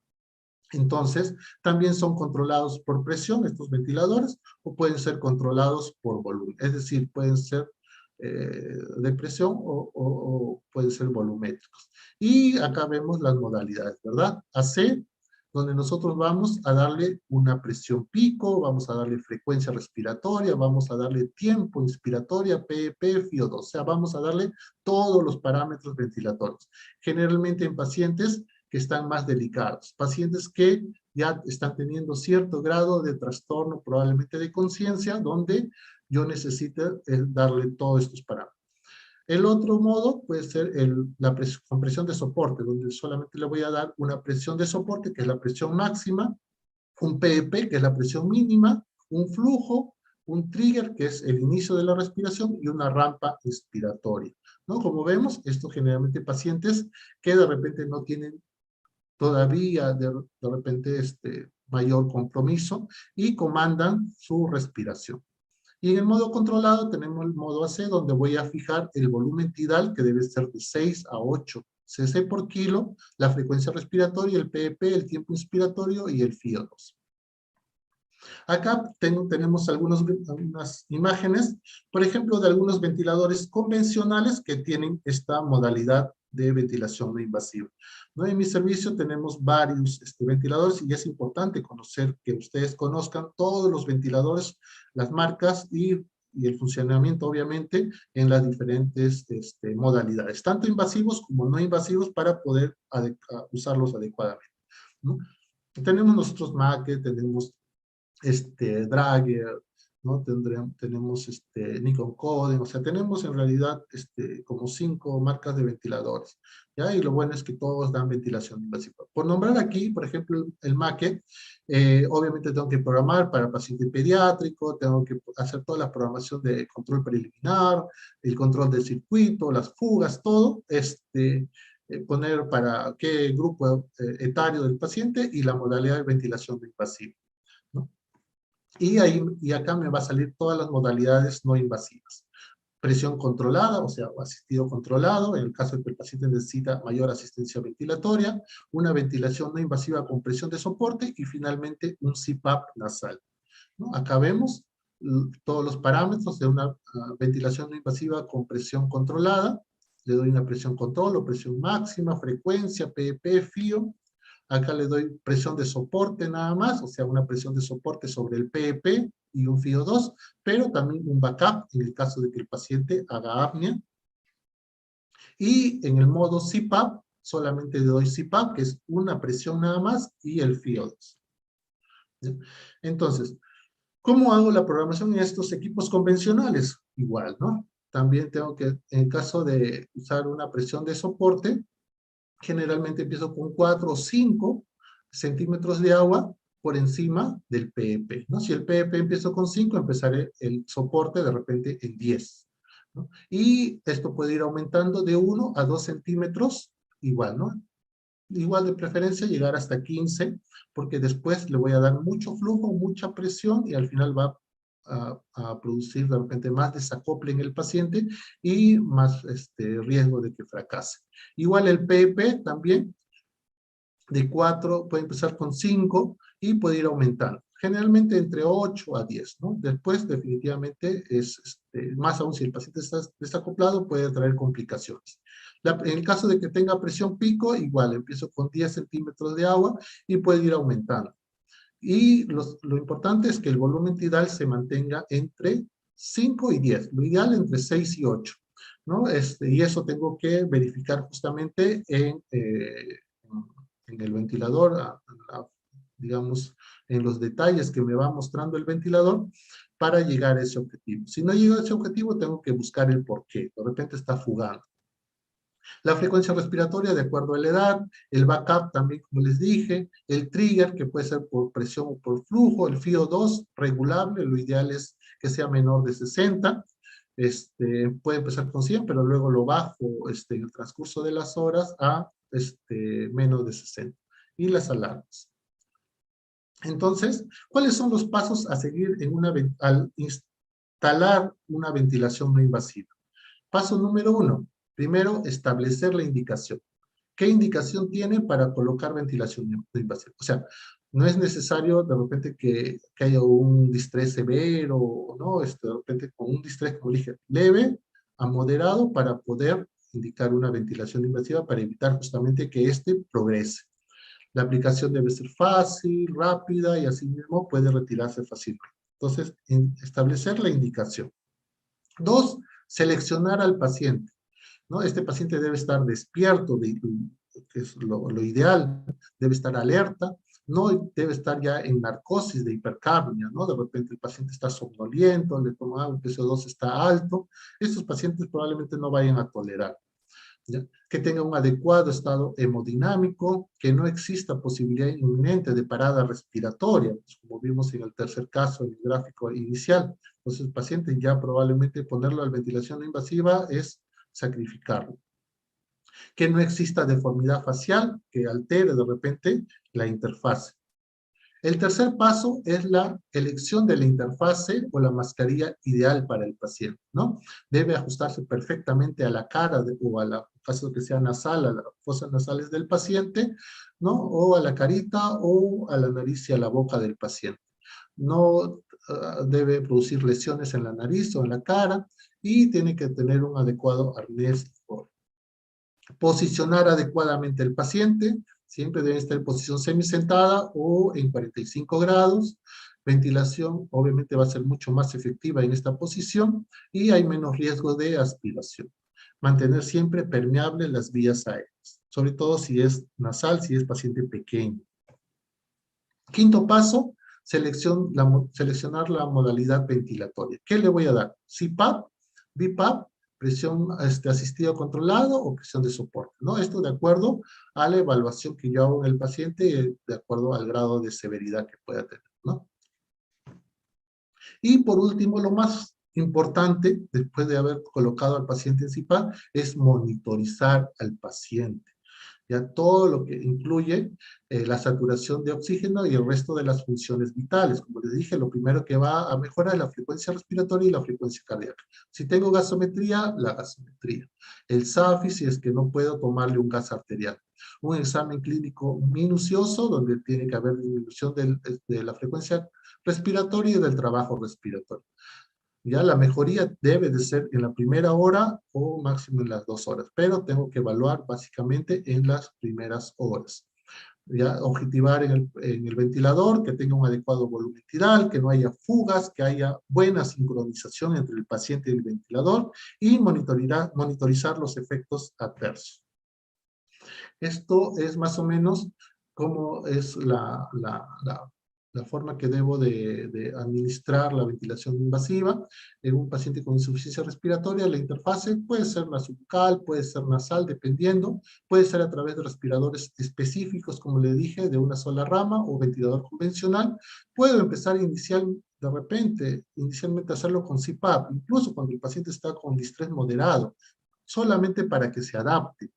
Speaker 2: Entonces, también son controlados por presión estos ventiladores o pueden ser controlados por volumen. Es decir, pueden ser de presión o pueden ser volumétricos. Y acá vemos las modalidades, ¿verdad? AC, donde nosotros vamos a darle una presión pico, vamos a darle frecuencia respiratoria, vamos a darle tiempo inspiratoria, PEP, FiO2, o sea, vamos a darle todos los parámetros ventilatorios. Generalmente en pacientes que están más delicados, pacientes que ya están teniendo cierto grado de trastorno, probablemente de conciencia, donde yo necesito darle todos estos parámetros. El otro modo puede ser la compresión de soporte, donde solamente le voy a dar una presión de soporte, que es la presión máxima, un PEP, que es la presión mínima, un flujo, un trigger, que es el inicio de la respiración, y una rampa inspiratoria, ¿no? Como vemos, esto generalmente pacientes que de repente no tienen todavía de repente mayor compromiso y comandan su respiración. Y en el modo controlado tenemos el modo AC, donde voy a fijar el volumen tidal, que debe ser de 6 a 8 cc por kilo, la frecuencia respiratoria, el PEP, el tiempo inspiratorio y el FiO2. Acá tenemos algunas imágenes, por ejemplo, de algunos ventiladores convencionales que tienen esta modalidad de ventilación no invasiva. ¿No? En mi servicio tenemos varios ventiladores y es importante conocer, que ustedes conozcan todos los ventiladores, las marcas y el funcionamiento, obviamente, en las diferentes modalidades, tanto invasivos como no invasivos, para poder usarlos adecuadamente, ¿no? Tenemos nosotros Macke, tenemos Drager, ¿no? Tenemos Nikon Koden, o sea, tenemos en realidad como 5 marcas de ventiladores, ¿ya? Y lo bueno es que todos dan ventilación invasiva. Por nombrar aquí, por ejemplo, el Macke, obviamente tengo que programar para paciente pediátrico, tengo que hacer toda la programación de control preliminar, el control del circuito, las fugas, todo, poner para qué grupo etario del paciente y la modalidad de ventilación invasiva, ¿no? Y acá me va a salir todas las modalidades no invasivas. Presión controlada, o sea, asistido controlado, en el caso de que el paciente necesita mayor asistencia ventilatoria, una ventilación no invasiva con presión de soporte y finalmente un CPAP nasal, ¿no? Acá vemos todos los parámetros de una ventilación no invasiva con presión controlada. Le doy una presión control o presión máxima, frecuencia, PEP, FIO. Acá le doy presión de soporte nada más, o sea, una presión de soporte sobre el PEP y un FIO2, pero también un backup en el caso de que el paciente haga apnea. Y en el modo CPAP, solamente le doy CPAP, que es una presión nada más, y el FIO2. ¿Sí? Entonces, ¿cómo hago la programación en estos equipos convencionales? Igual, ¿no? También tengo que, en caso de usar una presión de soporte, generalmente empiezo con 4 o 5 centímetros de agua por encima del PEP, ¿no? Si el PEP empiezo con 5, empezaré el soporte de repente en 10, ¿no? Y esto puede ir aumentando de 1 a 2 centímetros, igual, ¿no? Igual de preferencia llegar hasta 15, porque después le voy a dar mucho flujo, mucha presión, y al final va a producir de repente más desacople en el paciente y más riesgo de que fracase. Igual el PEP también, de 4, puede empezar con 5 y puede ir aumentando. Generalmente entre 8 a 10, ¿no? Después definitivamente es, más aún si el paciente está desacoplado, puede traer complicaciones. En el caso de que tenga presión pico, igual, empiezo con 10 centímetros de agua y puede ir aumentando. Y lo importante es que el volumen tidal se mantenga entre 5 y 10, lo ideal entre 6 y 8, ¿no? Y eso tengo que verificar justamente en el ventilador, digamos, en los detalles que me va mostrando el ventilador para llegar a ese objetivo. Si no llego a ese objetivo, tengo que buscar el porqué. De repente está fugando. La frecuencia respiratoria de acuerdo a la edad, el backup también, como les dije, el trigger, que puede ser por presión o por flujo, el FIO2 regulable, lo ideal es que sea menor de 60, puede empezar con 100, pero luego lo bajo en el transcurso de las horas a menos de 60. Y las alarmas. Entonces, ¿cuáles son los pasos a seguir al instalar una ventilación no invasiva? Paso número 1. Primero, establecer la indicación. ¿Qué indicación tiene para colocar ventilación no invasiva? O sea, no es necesario de repente que haya un distrés severo, ¿no? De repente con un distrés, como dije, leve a moderado para poder indicar una ventilación invasiva para evitar justamente que progrese. La aplicación debe ser fácil, rápida y asimismo puede retirarse fácilmente. Entonces, establecer la indicación. 2, seleccionar al paciente, ¿no? Este paciente debe estar despierto, que es lo ideal, debe estar alerta, no debe estar ya en narcosis de hipercapnia, ¿no? De repente el paciente está somnoliento, le toma agua, el PCO2 está alto, estos pacientes probablemente no vayan a tolerar. ¿Ya? Que tenga un adecuado estado hemodinámico, que no exista posibilidad inminente de parada respiratoria, pues como vimos en el tercer caso en el gráfico inicial. Entonces el paciente ya probablemente ponerlo a la ventilación no invasiva es sacrificarlo. Que no exista deformidad facial que altere de repente la interfase. El tercer paso es la elección de la interfase o la mascarilla ideal para el paciente, ¿no? Debe ajustarse perfectamente a la cara o a la, caso que sea nasal, a las fosas nasales del paciente, ¿no? O a la carita o a la nariz y a la boca del paciente. No debe producir lesiones en la nariz o en la cara y tiene que tener un adecuado arnés. Posicionar adecuadamente el paciente, siempre debe estar en posición semisentada o en 45 grados. Ventilación obviamente va a ser mucho más efectiva en esta posición y hay menos riesgo de aspiración. Mantener siempre permeables las vías aéreas, sobre todo si es nasal, si es paciente pequeño. Quinto paso, seleccionar la modalidad ventilatoria. ¿Qué le voy a dar? CPAP, BiPAP, presión asistida controlada o presión de soporte, ¿no? Esto de acuerdo a la evaluación que yo hago en el paciente, de acuerdo al grado de severidad que pueda tener, ¿no? Y por último, lo más importante, después de haber colocado al paciente en CPAP, es monitorizar al paciente. Ya todo lo que incluye la saturación de oxígeno y el resto de las funciones vitales. Como les dije, lo primero que va a mejorar es la frecuencia respiratoria y la frecuencia cardíaca. Si tengo gasometría, la gasometría. El SAFI, si es que no puedo tomarle un gas arterial. Un examen clínico minucioso, donde tiene que haber disminución de la frecuencia respiratoria y del trabajo respiratorio. Ya la mejoría debe de ser en la primera hora o máximo en las 2 horas, pero tengo que evaluar básicamente en las primeras horas. Ya objetivar en el ventilador, que tenga un adecuado volumen tiral, que no haya fugas, que haya buena sincronización entre el paciente y el ventilador y monitorizar los efectos adversos. Esto es más o menos cómo es la forma que debo de administrar la ventilación invasiva en un paciente con insuficiencia respiratoria. La interfase puede ser nasobucal, puede ser nasal, dependiendo. Puede ser a través de respiradores específicos, como le dije, de una sola rama o ventilador convencional. Puedo empezar inicialmente hacerlo con CPAP, incluso cuando el paciente está con distrés moderado, solamente para que se adapte.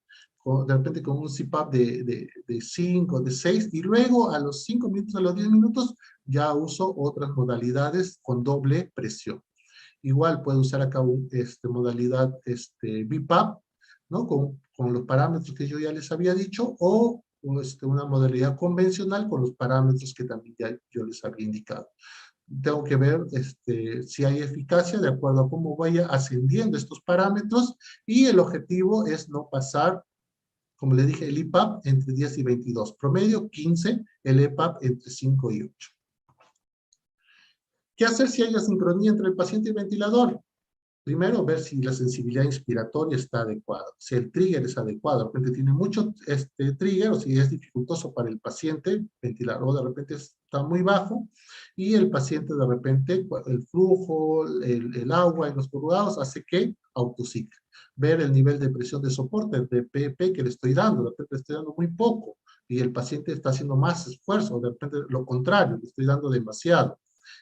Speaker 2: De repente con un CPAP de 5, de 6, y luego a los 5 minutos, a los 10 minutos, ya uso otras modalidades con doble presión. Igual puedo usar acá modalidad BiPAP, ¿no? Con los parámetros que yo ya les había dicho, o una modalidad convencional con los parámetros que también ya yo les había indicado. Tengo que ver si hay eficacia de acuerdo a cómo vaya ascendiendo estos parámetros, y el objetivo es no pasar, como le dije, el IPAP entre 10 y 22. Promedio 15, el EPAP entre 5 y 8. ¿Qué hacer si hay asincronía entre el paciente y el ventilador? Primero, ver si la sensibilidad inspiratoria está adecuada, si el trigger es adecuado. De repente tiene mucho trigger, o si es dificultoso para el paciente ventilar, o de repente está muy bajo, y el paciente de repente, el flujo, el agua en los corrugados hace que autocicle. Ver el nivel de presión de soporte, de PP que le estoy dando, de repente le estoy dando muy poco, y el paciente está haciendo más esfuerzo, de repente lo contrario, le estoy dando demasiado.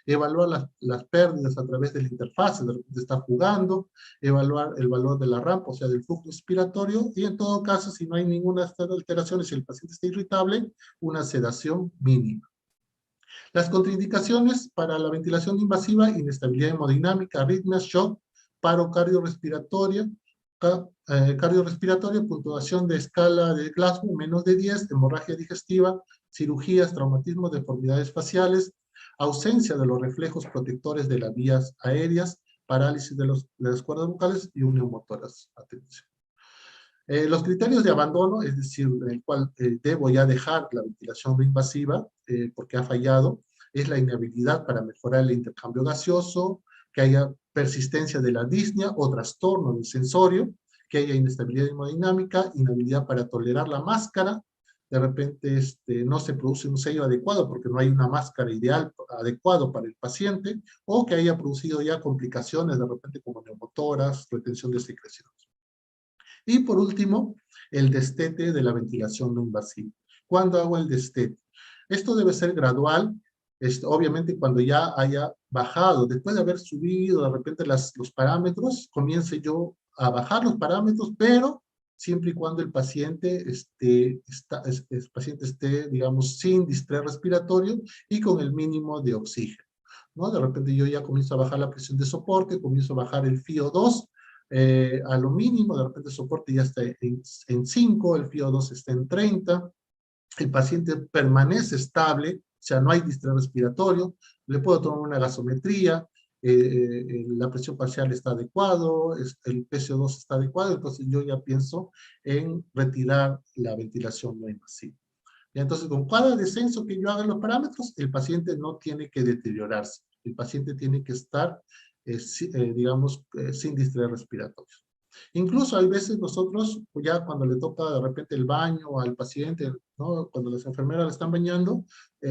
Speaker 2: Evaluar las pérdidas a través de la interfaz, de repente está jugando, evaluar el valor de la rampa, o sea, del flujo respiratorio, y en todo caso, si no hay ninguna de estas alteraciones, si el paciente está irritable, una sedación mínima. Las contraindicaciones para la ventilación invasiva: inestabilidad hemodinámica, arritmias, shock, paro cardiorrespiratoria, puntuación de escala de Glasgow, menos de 10, hemorragia digestiva, cirugías, traumatismos, deformidades faciales, ausencia de los reflejos protectores de las vías aéreas, parálisis de las cuerdas vocales y un neumotórax. Atención. Los criterios de abandono, es decir, en el cual debo ya dejar la ventilación no invasiva porque ha fallado, es la inhabilidad para mejorar el intercambio gaseoso, que haya persistencia de la disnea o trastorno del sensorio, que haya inestabilidad hemodinámica, inhabilidad para tolerar la máscara, de repente no se produce un sello adecuado porque no hay una máscara ideal, adecuado para el paciente, o que haya producido ya complicaciones de repente como neumotoras, retención de secreciones. Y por último, el destete de la ventilación no invasiva. ¿Cuándo hago el destete? Esto debe ser gradual, obviamente cuando ya haya bajado, después de haber subido de repente los parámetros, comience yo a bajar los parámetros, pero siempre y cuando el paciente esté, digamos, sin distrés respiratorio y con el mínimo de oxígeno, ¿no? De repente yo ya comienzo a bajar la presión de soporte, comienzo a bajar el FiO2, a lo mínimo, de repente el soporte ya está en 5, el FiO2 está en 30, el paciente permanece estable, o sea, no hay distrés respiratorio, le puedo tomar una gasometría, la presión parcial está adecuado, el PCO2 está adecuado, entonces yo ya pienso en retirar la ventilación no invasiva. Y entonces, con cada descenso que yo haga en los parámetros, el paciente no tiene que deteriorarse. El paciente tiene que estar, digamos, sin distrés respiratorio. Incluso hay veces nosotros, ya cuando le toca de repente el baño al paciente, ¿no? Cuando las enfermeras le están bañando,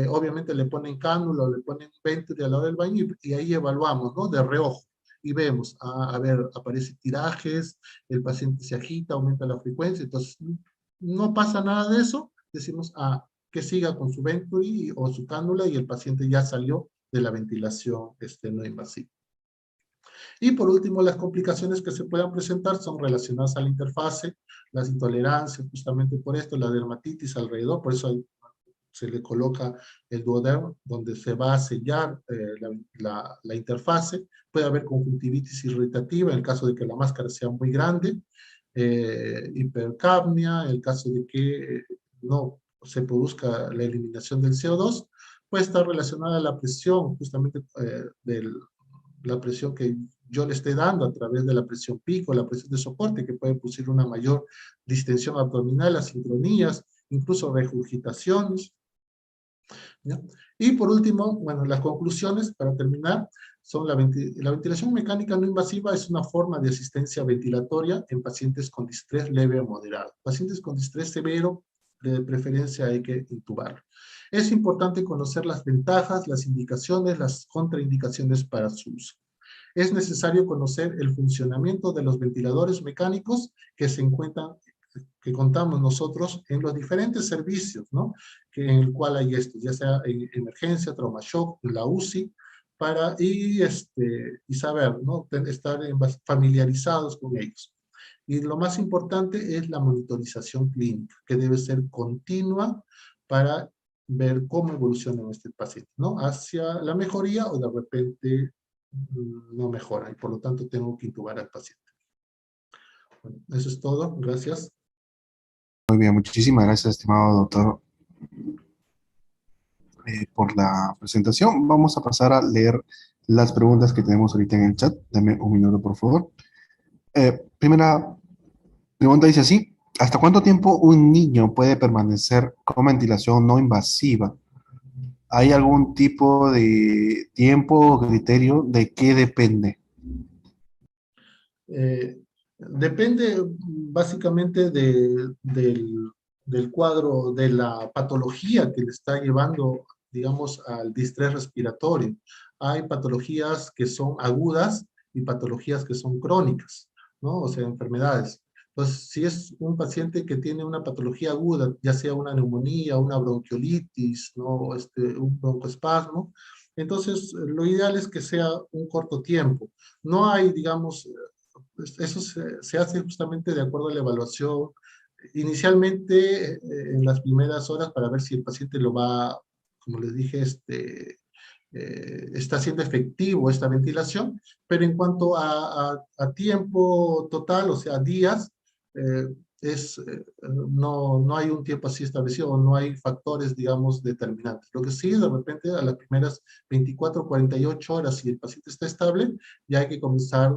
Speaker 2: obviamente le ponen cánula o le ponen venturi al lado del baño y ahí evaluamos, ¿no? De reojo. Y vemos, a ver, aparecen tirajes, el paciente se agita, aumenta la frecuencia, entonces no pasa nada de eso, decimos, que siga con su venturi o su cánula y el paciente ya salió de la ventilación no invasiva. Y por último, las complicaciones que se puedan presentar son relacionadas a la interfase, las intolerancias, justamente por esto, la dermatitis alrededor, por eso se le coloca el duodermo, donde se va a sellar la interfase. Puede haber conjuntivitis irritativa en el caso de que la máscara sea muy grande, hipercapnia, en el caso de que no se produzca la eliminación del CO2, puede estar relacionada a la presión, justamente la presión que yo le esté dando a través de la presión pico, la presión de soporte, que puede producir una mayor distensión abdominal, asincronías, incluso regurgitaciones, ¿ya? Y por último, bueno, las conclusiones, para terminar, son la ventilación mecánica no invasiva es una forma de asistencia ventilatoria en pacientes con distrés leve o moderado. Pacientes con distrés severo, de preferencia hay que intubar. Es importante conocer las ventajas, las indicaciones, las contraindicaciones para su uso. Es necesario conocer el funcionamiento de los ventiladores mecánicos que se encuentran, que contamos nosotros en los diferentes servicios, ¿no? En el cual hay esto, ya sea en emergencia, trauma shock, la UCI, y saber, ¿no? Estar familiarizados con ellos. Y lo más importante es la monitorización clínica, que debe ser continua para ver cómo evoluciona este paciente, ¿no? Hacia la mejoría o de repente no mejora y por lo tanto tengo que intubar al paciente. Bueno, eso es todo. Gracias.
Speaker 1: Muy bien, muchísimas gracias, estimado doctor, por la presentación. Vamos a pasar a leer las preguntas que tenemos ahorita en el chat. Dame un minuto, por favor. Primera pregunta dice así: ¿hasta cuánto tiempo un niño puede permanecer con ventilación no invasiva? ¿Hay algún tipo de tiempo o criterio? ¿De qué depende?
Speaker 2: Depende básicamente del cuadro, de la patología que le está llevando, digamos, al distrés respiratorio. Hay patologías que son agudas y patologías que son crónicas, ¿no? O sea, enfermedades. Entonces, si es un paciente que tiene una patología aguda, ya sea una neumonía, una bronquiolitis, ¿no? Un broncoespasmo, entonces lo ideal es que sea un corto tiempo. No hay, digamos, eso se hace justamente de acuerdo a la evaluación, inicialmente en las primeras horas para ver si el paciente lo va, como les dije, está siendo efectivo esta ventilación, pero en cuanto a tiempo total, o sea, días, eh, no hay un tiempo así establecido, no hay factores, digamos, determinantes. Lo que sí, de repente, a las primeras 24, 48 horas, si el paciente está estable, ya hay que comenzar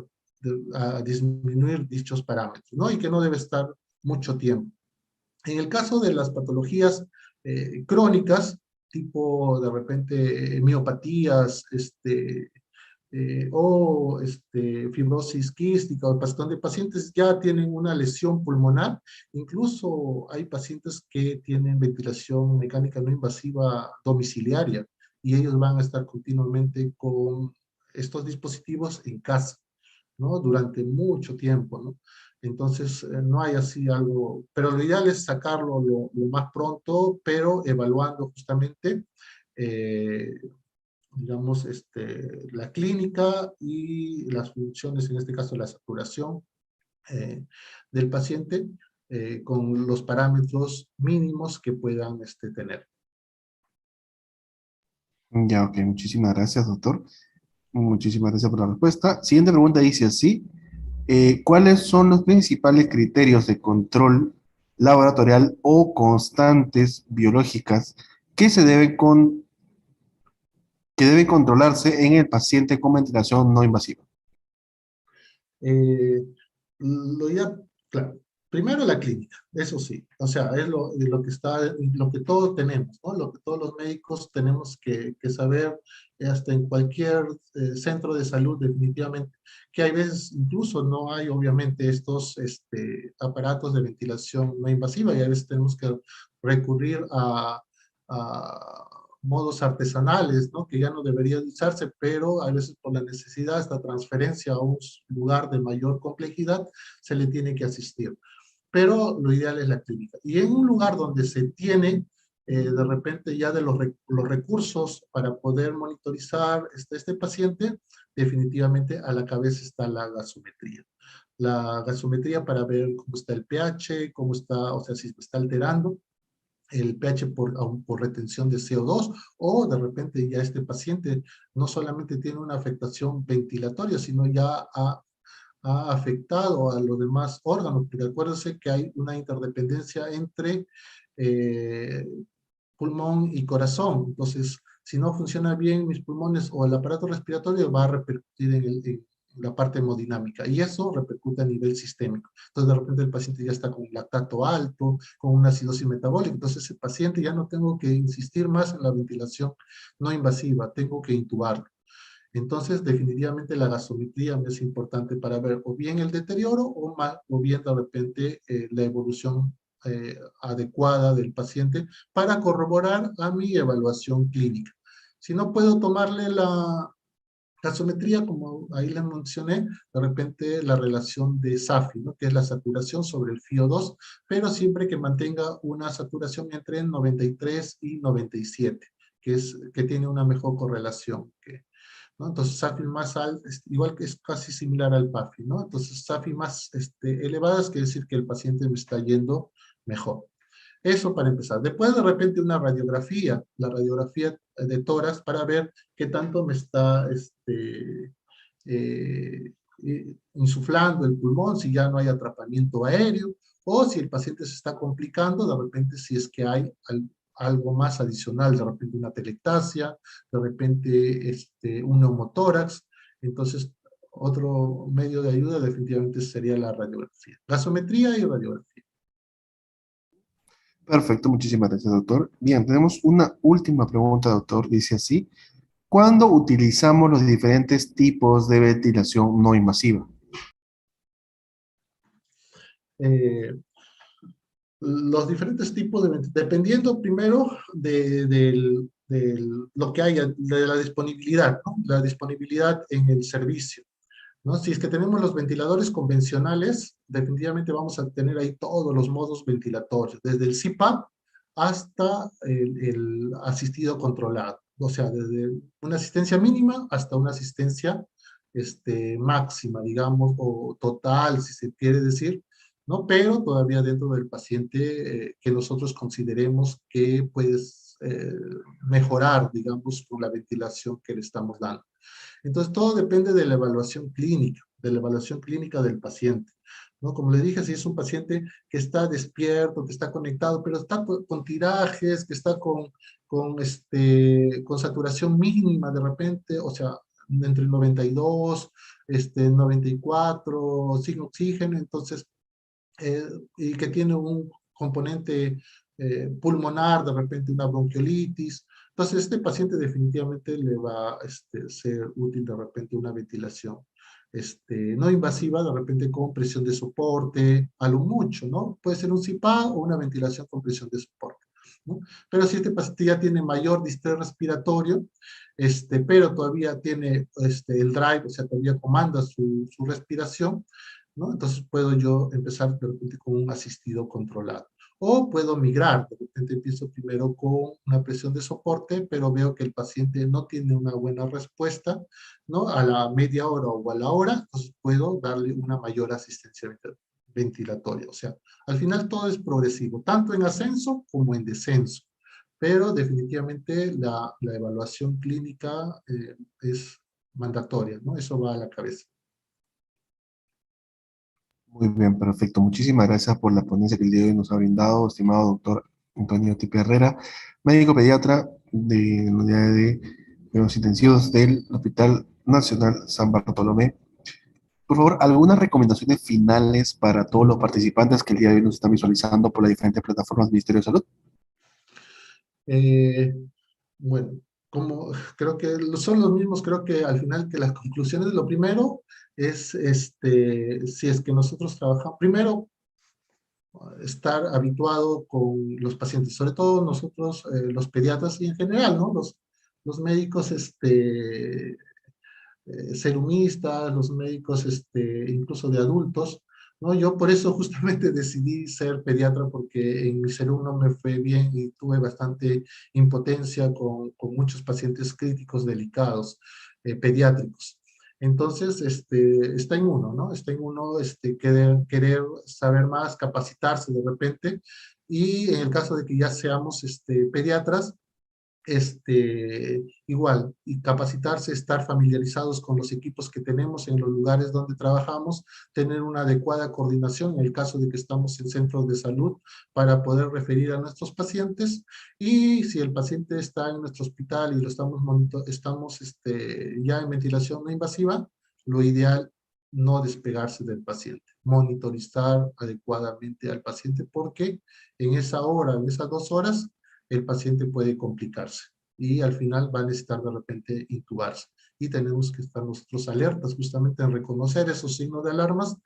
Speaker 2: a disminuir dichos parámetros, ¿no? Y que no debe estar mucho tiempo. En el caso de las patologías crónicas, tipo de repente miopatías, fibrosis quística, o donde pacientes ya tienen una lesión pulmonar, incluso hay pacientes que tienen ventilación mecánica no invasiva domiciliaria, y ellos van a estar continuamente con estos dispositivos en casa, ¿no? Durante mucho tiempo, ¿no? Entonces, no hay así algo, pero lo ideal es sacarlo lo más pronto, pero evaluando justamente, eh, digamos, la clínica y las funciones, en este caso la saturación del paciente, con los parámetros mínimos que puedan tener.
Speaker 1: Ya, ok, muchísimas gracias, doctor. Muchísimas gracias por la respuesta. Siguiente pregunta dice así: ¿cuáles son los principales criterios de control laboratorial o constantes biológicas que se deben que debe controlarse en el paciente con ventilación no invasiva.
Speaker 2: Eh, lo ya, claro, primero la clínica, eso sí, o sea, es lo que está, lo que todos tenemos, ¿no? Lo que todos los médicos tenemos que saber, hasta en cualquier centro de salud, definitivamente, que hay veces incluso no hay, obviamente, estos aparatos de ventilación no invasiva, y a veces tenemos que recurrir a modos artesanales, ¿no? Que ya no deberían usarse, pero a veces por la necesidad, esta transferencia a un lugar de mayor complejidad, se le tiene que asistir. Pero lo ideal es la clínica. Y en un lugar donde se tiene de repente ya de los recursos para poder monitorizar este paciente, definitivamente a la cabeza está la gasometría. La gasometría para ver cómo está el pH, cómo está, o sea, si está alterando el pH por retención de CO2, o de repente ya este paciente no solamente tiene una afectación ventilatoria, sino ya ha afectado a los demás órganos, porque acuérdense que hay una interdependencia entre eh, pulmón y corazón. Entonces, si no funciona bien mis pulmones o el aparato respiratorio, va a repercutir en la parte hemodinámica, y eso repercute a nivel sistémico. Entonces, de repente el paciente ya está con un lactato alto, con una acidosis metabólica, entonces el paciente ya no tengo que insistir más en la ventilación no invasiva, tengo que intubarlo. Entonces, definitivamente la gasometría me es importante para ver o bien el deterioro o bien de repente la evolución adecuada del paciente para corroborar a mi evaluación clínica. Si no puedo tomarle la gasometría, como ahí le mencioné, de repente la relación de SAFI, ¿no? Que es la saturación sobre el FiO2, pero siempre que mantenga una saturación entre 93 y 97, que tiene una mejor correlación ¿no? Entonces, SAFI más alto, igual que es casi similar al PAFI, ¿no? Entonces, SAFI más elevadas quiere decir que el paciente me está yendo mejor. Eso para empezar. Después, de repente, una radiografía, la radiografía de tórax para ver qué tanto me está insuflando el pulmón, si ya no hay atrapamiento aéreo, o si el paciente se está complicando, de repente si es que hay algo más adicional, de repente una telectasia, de repente un neumotórax. Entonces, otro medio de ayuda definitivamente sería la radiografía. Gasometría y radiografía.
Speaker 1: Perfecto, muchísimas gracias, doctor. Bien, tenemos una última pregunta, doctor. Dice así: ¿cuándo utilizamos los diferentes tipos de ventilación no invasiva?
Speaker 2: Eh, los diferentes tipos dependiendo primero de lo que haya, de la disponibilidad, ¿no? La disponibilidad en el servicio, ¿no? Si es que tenemos los ventiladores convencionales, definitivamente vamos a tener ahí todos los modos ventilatorios, desde el CPAP hasta el asistido controlado, o sea, desde una asistencia mínima hasta una asistencia máxima, digamos, o total, si se quiere decir, ¿no? Pero todavía dentro del paciente que nosotros consideremos que puedes mejorar, digamos, por la ventilación que le estamos dando. Entonces, todo depende de la evaluación clínica del paciente, ¿no? Como le dije, si es un paciente que está despierto, que está conectado, pero está con tirajes, que está con saturación mínima de repente, o sea, entre 92, 94, sin oxígeno, entonces eh, y que tiene un componente pulmonar, de repente una bronquiolitis. Entonces, este paciente definitivamente le va a ser útil de repente una ventilación no invasiva, de repente con presión de soporte, a lo mucho, ¿no? Puede ser un CPAP o una ventilación con presión de soporte, ¿no? Pero si este paciente ya tiene mayor distrés respiratorio, pero todavía tiene el drive, o sea, todavía comanda su respiración, ¿no? Entonces puedo yo empezar de repente con un asistido controlado. O puedo migrar, de repente empiezo primero con una presión de soporte, pero veo que el paciente no tiene una buena respuesta, ¿no? A la media hora o a la hora, entonces puedo darle una mayor asistencia ventilatoria. O sea, al final todo es progresivo, tanto en ascenso como en descenso. Pero definitivamente la evaluación clínica es mandatoria, ¿no? Eso va a la cabeza.
Speaker 1: Muy bien, perfecto. Muchísimas gracias por la ponencia que el día de hoy nos ha brindado, estimado doctor Antonio Tipe Herrera, médico pediatra de la unidad de cuidados intensivos del Hospital Nacional San Bartolomé. Por favor, algunas recomendaciones finales para todos los participantes que el día de hoy nos están visualizando por las diferentes plataformas del Ministerio de Salud.
Speaker 2: Eh, bueno, como creo que son los mismos, creo que al final que las conclusiones, lo primero es, si es que nosotros trabajamos, primero, estar habituado con los pacientes, sobre todo nosotros, los pediatras y en general, ¿no? Los médicos, serumistas, los médicos, incluso de adultos, ¿no? Yo por eso justamente decidí ser pediatra, porque en mi serum no me fue bien y tuve bastante impotencia con muchos pacientes críticos delicados, pediátricos. Entonces, está en uno, ¿no? Está en uno, querer saber más, capacitarse de repente, y en el caso de que ya seamos, pediatras, igual, y capacitarse, estar familiarizados con los equipos que tenemos en los lugares donde trabajamos, tener una adecuada coordinación en el caso de que estamos en centros de salud para poder referir a nuestros pacientes, y si el paciente está en nuestro hospital y lo estamos ya en ventilación no invasiva, lo ideal, no despegarse del paciente, monitorizar adecuadamente al paciente, porque en esa hora, en esas 2 horas, el paciente puede complicarse y al final va a necesitar de repente intubarse. Y tenemos que estar nosotros alertas justamente en reconocer esos signos de alarmas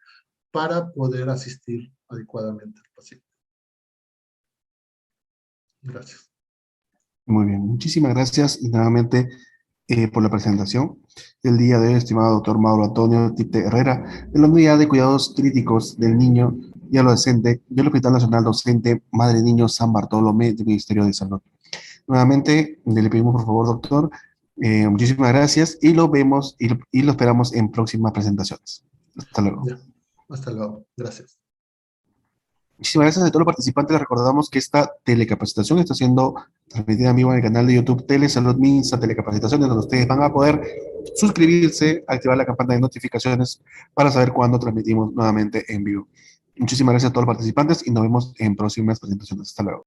Speaker 2: para poder asistir adecuadamente al paciente. Gracias.
Speaker 1: Muy bien, muchísimas gracias y nuevamente por la presentación del día de hoy, estimado doctor Mauro Antonio Tipte Herrera, de la Unidad de Cuidados Críticos del Niño y Adolescente del Hospital Nacional Docente Madre Niño San Bartolomé del Ministerio de Salud. Nuevamente, le pedimos por favor, doctor, muchísimas gracias y lo vemos y lo esperamos en próximas presentaciones. Hasta luego.
Speaker 2: Ya. Hasta luego. Gracias.
Speaker 1: Muchísimas gracias a todos los participantes. Les recordamos que esta telecapacitación está siendo transmitida en vivo en el canal de YouTube Telesalud Minsa Telecapacitaciones, donde ustedes van a poder suscribirse, activar la campana de notificaciones para saber cuándo transmitimos nuevamente en vivo. Muchísimas gracias a todos los participantes y nos vemos en próximas presentaciones. Hasta luego.